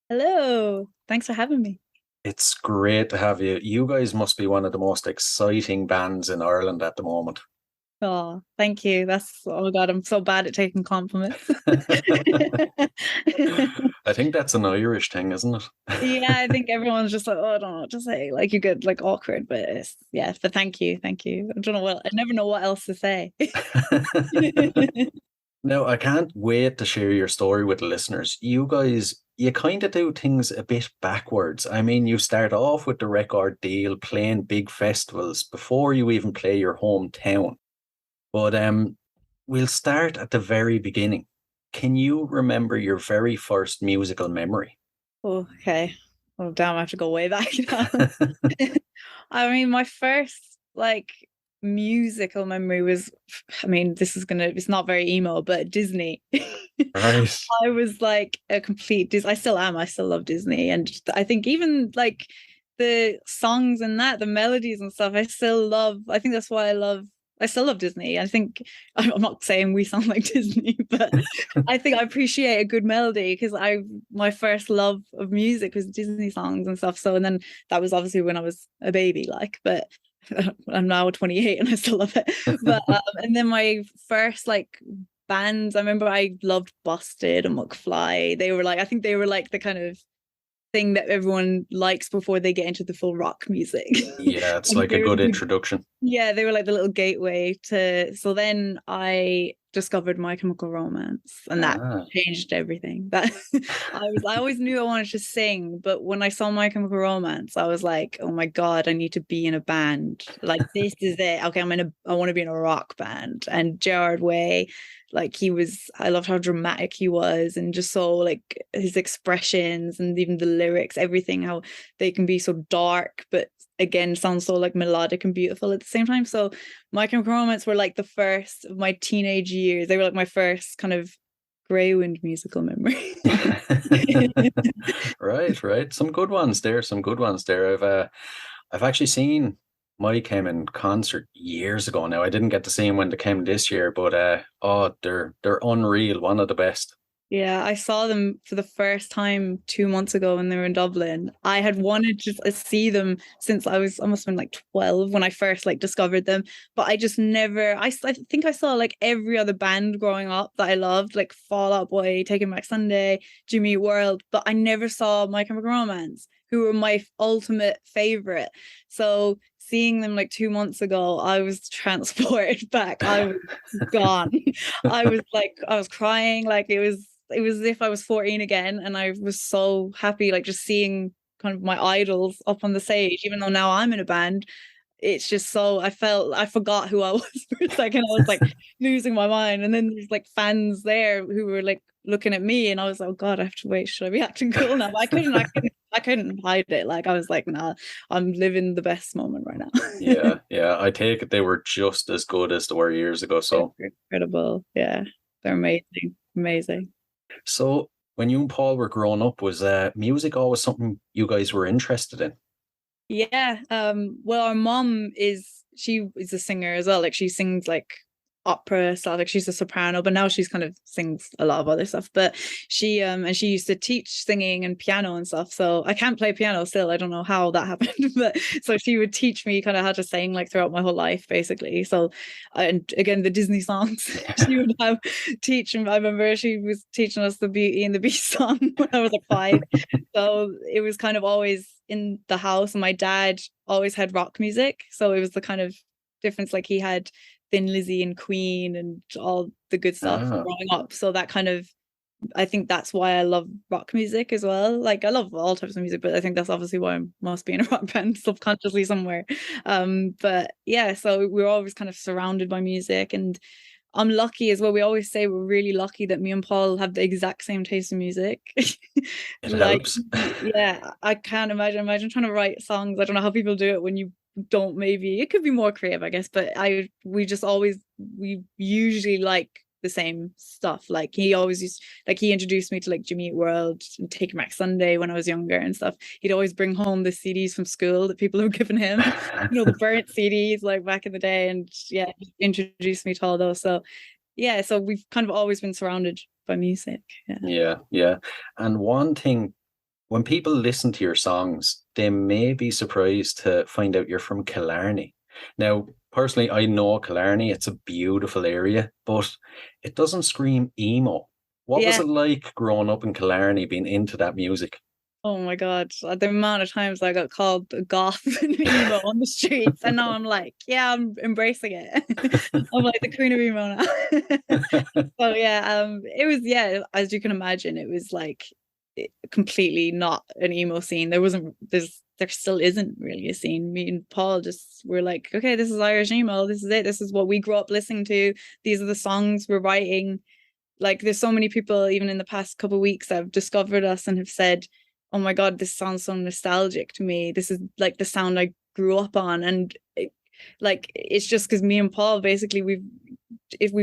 Hello. Thanks for having me. It's great to have you. You guys must be one of the most exciting bands in Ireland at the moment. Oh, thank you. Oh God, I'm so bad at taking compliments. I think that's an Irish thing, isn't it? Yeah, I think everyone's just like, oh, I don't know what to say. Like, you get like awkward, but but thank you. I don't know I never know what else to say. Now, I can't wait to share your story with the listeners. You guys, you kind of do things a bit backwards. I mean, you start off with the record deal, playing big festivals before you even play your hometown. But we'll start at the very beginning. Can you remember your very first musical memory? Okay. Oh, damn, I have to go way back now. I mean, my first musical memory was, it's not very emo, but Disney. Right. I was like a complete I still am. I still love Disney. And I think even like the songs and the melodies and stuff, I think that's why I still love Disney. I think I'm not saying we sound like Disney, but I think I appreciate a good melody because my first love of music was Disney songs and stuff. So, and then that was obviously when I was a baby, but I'm now 28 and I still love it. But and then my first bands, I remember I loved Busted and McFly. I think they were like the kind of thing that everyone likes before they get into the full rock music. Yeah, it's like a good introduction. Yeah, they were like the little gateway to. So then I discovered My Chemical Romance, and that changed everything. That I always knew I wanted to sing, but when I saw My Chemical Romance, I was like, oh my God, I need to be in a band. Like, this is it. Okay, I want to be in a rock band. And Gerard Way, I loved how dramatic he was, and just so his expressions and even the lyrics, everything, how they can be so dark, but again sound so melodic and beautiful at the same time. So My Chemical Romance were the first of my teenage years. They were my first kind of Greywind musical memory. Right. Some good ones there. I've actually seen My Chem in concert years ago now. I didn't get to see him when they came this year, but they're unreal. One of the best. Yeah, I saw them for the first time 2 months ago when they were in Dublin. I had wanted to see them since I must have been 12 when I first discovered them, but I just never. I think I saw every other band growing up that I loved, like Fall Out Boy, Taking Back Sunday, Jimmy Eat World, but I never saw My Chemical Romance, who were my ultimate favorite. So seeing them 2 months ago, I was transported back. I was gone. I was crying. It was as if I was 14 again, and I was so happy, just seeing kind of my idols up on the stage. Even though now I'm in a band, it's just so I forgot who I was for a second. I was losing my mind, and then there's fans there who were looking at me, and I was like, oh God, I have to wait. Should I be acting cool now? But I couldn't hide it. I was like, nah, I'm living the best moment right now. Yeah. I take it they were just as good as they were years ago. So incredible. Yeah, they're amazing. So when you and Paul were growing up, was music always something you guys were interested in? Yeah. Well, our mom she is a singer as well. She sings opera stuff. She's a soprano, but now she's kind of sings a lot of other stuff. But she and she used to teach singing and piano and stuff. So I can't play piano still. I don't know how that happened, but so she would teach me kind of how to sing throughout my whole life, basically. So, and again, the Disney songs she would teach. I remember she was teaching us the Beauty and the Beast song when I was 5. So it was kind of always in the house, and my dad always had rock music. So it was the kind of difference. He had Thin Lizzy and Queen and all the good stuff growing up. So that kind of, I think that's why I love rock music as well. I love all types of music, but I think that's obviously why I must be in a rock band subconsciously somewhere. But yeah, so we're always kind of surrounded by music, and I'm lucky as well. We always say we're really lucky that me and Paul have the exact same taste in music. It helps. Yeah, I can't imagine trying to write songs. I don't know how people do it when you don't. Maybe it could be more creative, I guess, but we usually like the same stuff. He always used, he introduced me to Jimmy Eat World and Take Back Sunday when I was younger and stuff. He'd always bring home the CDs from school that people have given him, the burnt CDs back in the day, and yeah, introduced me to all those. So yeah, so we've kind of always been surrounded by music. Yeah. And one thing, when people listen to your songs, they may be surprised to find out you're from Killarney. Now, personally, I know Killarney. It's a beautiful area, but it doesn't scream emo. What was it like growing up in Killarney, being into that music? Oh my God, the amount of times I got called a goth and emo on the streets, and now I'm like, yeah, I'm embracing it. I'm like the queen of emo now. So it was, as you can imagine, it was like completely not an emo scene. There still isn't really a scene. Me and Paul just were like, okay, this is Irish emo. This is it. This is what we grew up listening to. These are the songs we're writing. Like, there's so many people, even in the past couple of weeks, that have discovered us and have said, oh my God, this sounds so nostalgic to me. This is like the sound I grew up on. And it's just because me and Paul, basically, we've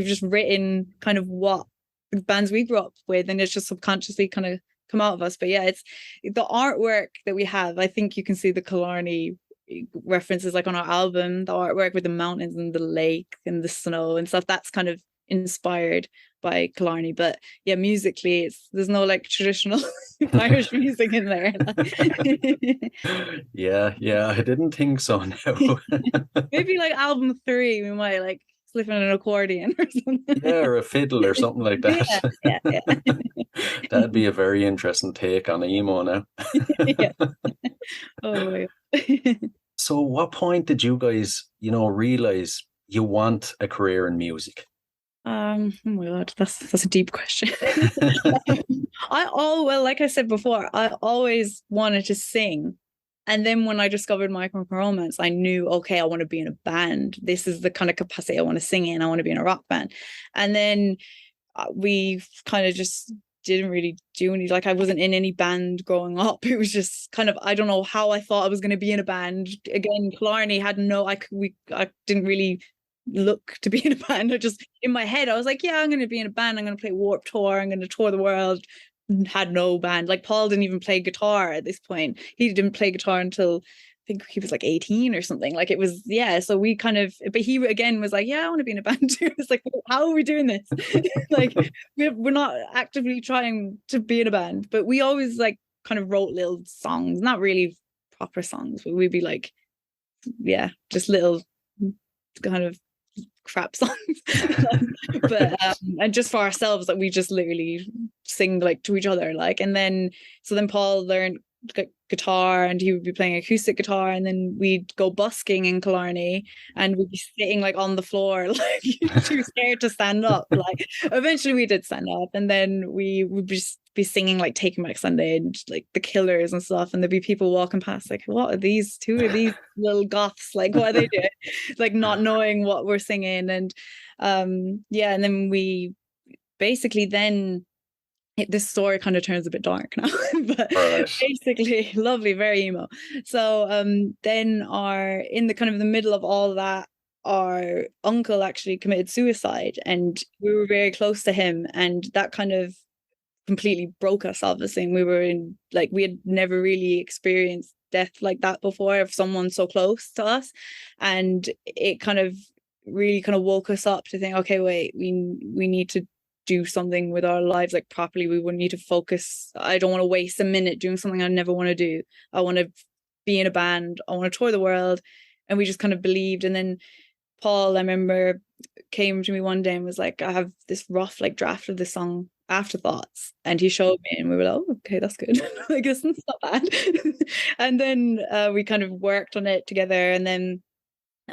just written kind of what bands we grew up with, and it's just subconsciously kind of come out of us. But yeah, it's the artwork that we have. I think you can see the Killarney references like on our album, the artwork with the mountains and the lake and the snow and stuff. That's kind of inspired by Killarney. But yeah, musically, there's no like traditional Irish music in there. Yeah, I didn't think so. No. Maybe like album 3, we might like slip in an accordion or something. Yeah, or a fiddle or something like that. Yeah. That'd be a very interesting take on emo now. Yeah. Oh my God. So what point did you guys, realize you want a career in music? Oh my God, that's a deep question. Like I said before, I always wanted to sing. And then when I discovered My Chemical Romance, I knew, okay, I want to be in a band. This is the kind of capacity I want to sing in. I want to be in a rock band. And then we kind of just didn't really do any, like I wasn't in any band growing up. It was just kind of, I don't know how I thought I was going to be in a band. Again, Killarney had I didn't really look to be in a band. I just, in my head, I was like, yeah, I'm going to be in a band. I'm going to play Warped Tour. I'm going to tour the world. Had no band. Like Paul didn't even play guitar at this point. He didn't play guitar until I think he was like 18 or something. Like it was, so we kind of, but he again was like, yeah, I want to be in a band too. It's like, how are we doing this? Like we're not actively trying to be in a band, but we always like kind of wrote little songs, not really proper songs, but we'd be like, just little kind of crap songs. But and just for ourselves, like we just literally sing like to each other, like. And then Paul learned guitar, and he would be playing acoustic guitar, and then we'd go busking in Killarney, and we'd be sitting like on the floor, like too scared to stand up. Like eventually we did stand up, and then we would just be singing like Taking Back Sunday and like The Killers and stuff, and there'd be people walking past like, what are these two of these little goths, like what are they doing, like not knowing what we're singing. And and then we basically this story kind of turns a bit dark now, but basically lovely, very emo. So then in the kind of the middle of all that, our uncle actually committed suicide, and we were very close to him, and that kind of completely broke us, obviously. And we had never really experienced death like that before, of someone so close to us, and it kind of really kind of woke us up to think, okay, wait, we need to do something with our lives like properly. We would need to focus. I don't want to waste a minute doing something I never want to do. I want to be in a band. I want to tour the world. And we just kind of believed. And then Paul, I remember, came to me one day and was like, I have this rough like draft of the song Afterthoughts, and he showed me, and we were like, oh, okay, that's good. Like, it's not bad. And then we kind of worked on it together, and then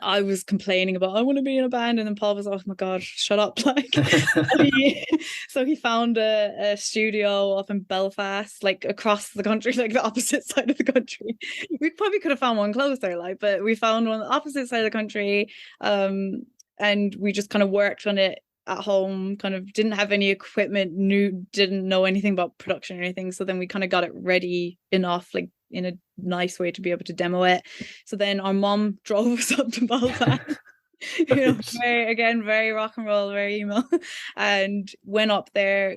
I was complaining about I want to be in a band, and then Paul was, oh my God, shut up. Like so he found a studio up in Belfast, like across the country, like the opposite side of the country. We probably could have found one closer, like, but we found one on the opposite side of the country. And we just kind of worked on it at home, kind of didn't have any equipment, didn't know anything about production or anything. So then we kind of got it ready enough, like in a nice way to be able to demo it. So then our mom drove us up to Belfast, very rock and roll, very emo, and went up there,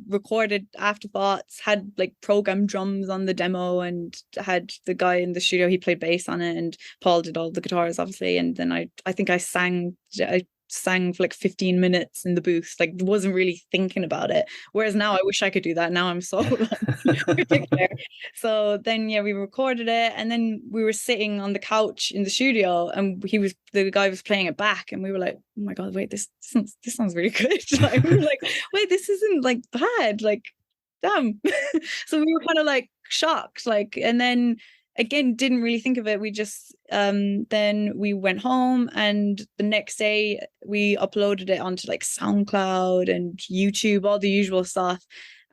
recorded Afterthoughts, had like programmed drums on the demo, and had the guy in the studio, he played bass on it, and Paul did all the guitars, obviously. And then I think I sang, I sang for like 15 minutes in the booth, like wasn't really thinking about it. Whereas now I wish I could do that. Now I'm so particular. So then we recorded it, and then we were sitting on the couch in the studio, and the guy was playing it back, and we were like, oh my god, wait, this sounds really good. Like, we were like, wait, this isn't like bad, like damn. So we were kind of like shocked, like, and then again didn't really think of it. We just then we went home, and the next day we uploaded it onto like SoundCloud and YouTube, all the usual stuff.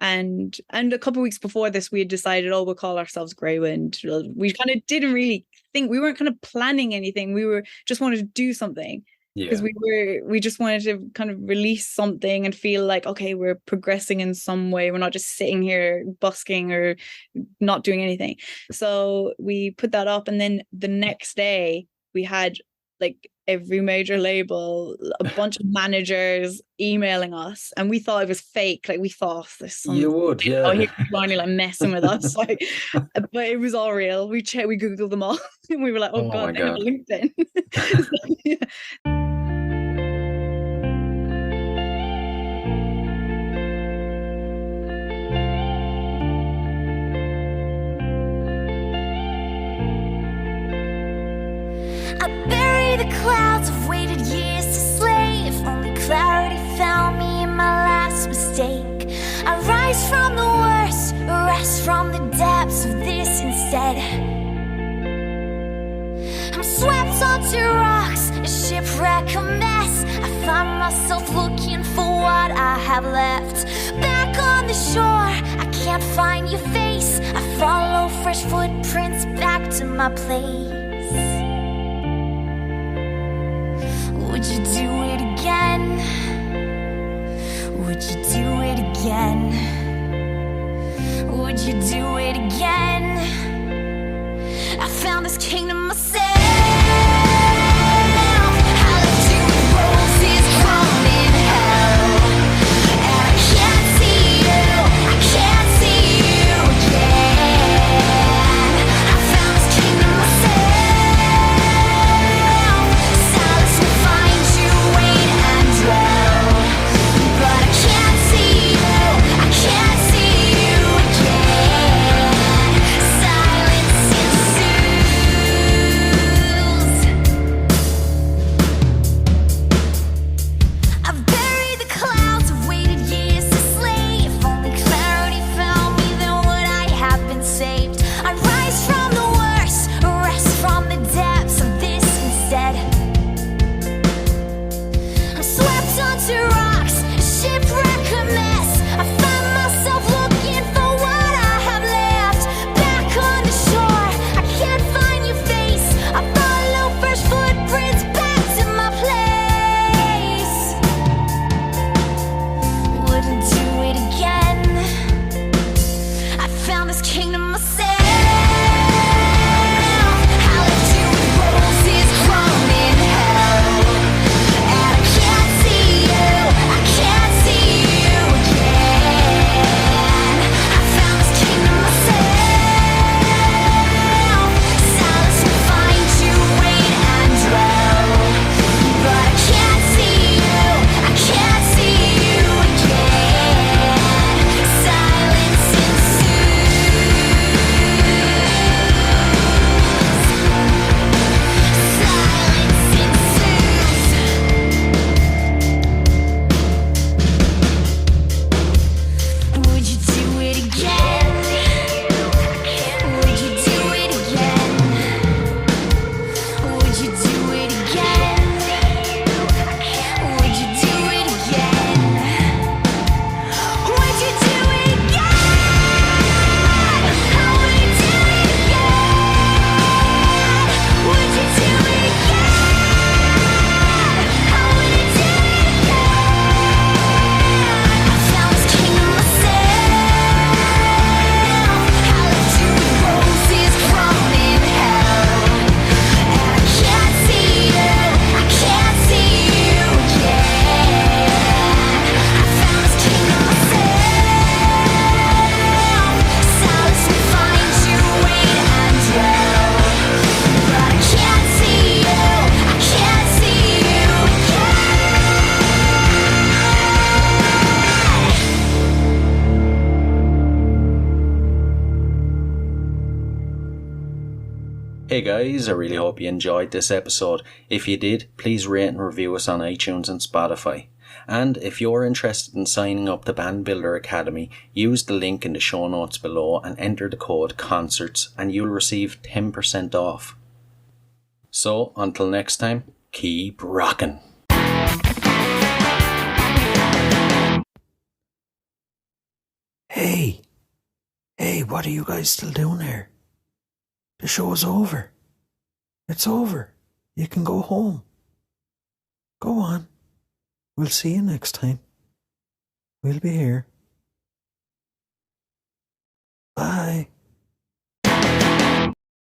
And a couple of weeks before this, we had decided, we'll call ourselves Greywind. We kind of didn't really think, we weren't kind of planning anything. We were just wanted to do something. Because we just wanted to kind of release something and feel like, okay, we're progressing in some way. We're not just sitting here busking or not doing anything. So we put that up, and then the next day we had like every major label, a bunch of managers emailing us, and we thought it was fake. Like we thought this, you would, yeah. You're finally like messing with us, like, but it was all real. We googled them all, and we were like, oh god, they have LinkedIn. So, yeah. I bury the clouds I've waited years to slay. If only clarity found me in my last mistake. I rise from the worst, rest from the depths of this instead. I'm swept onto rocks, a shipwreck, a mess. I find myself looking for what I have left. Back on the shore, I can't find your face. I follow fresh footprints back to my place. Would you do it again? Would you do it again? Would you do it again? I found this kingdom myself. I left you with roses from in hell, and I can't see you, I can't see you again. I found this kingdom myself. Silence will find you, wait and dwell, but I can't see you, I can't see you again. Silence ensues. Hey guys, I really hope you enjoyed this episode. If you did, please rate and review us on iTunes and Spotify. And if you're interested in signing up to Band Builder Academy, use the link in the show notes below and enter the code CONCERTS and you'll receive 10% off. So, until next time, keep rocking. Hey, what are you guys still doing here? The show's over. It's over. You can go home. Go on. We'll see you next time. We'll be here. Bye.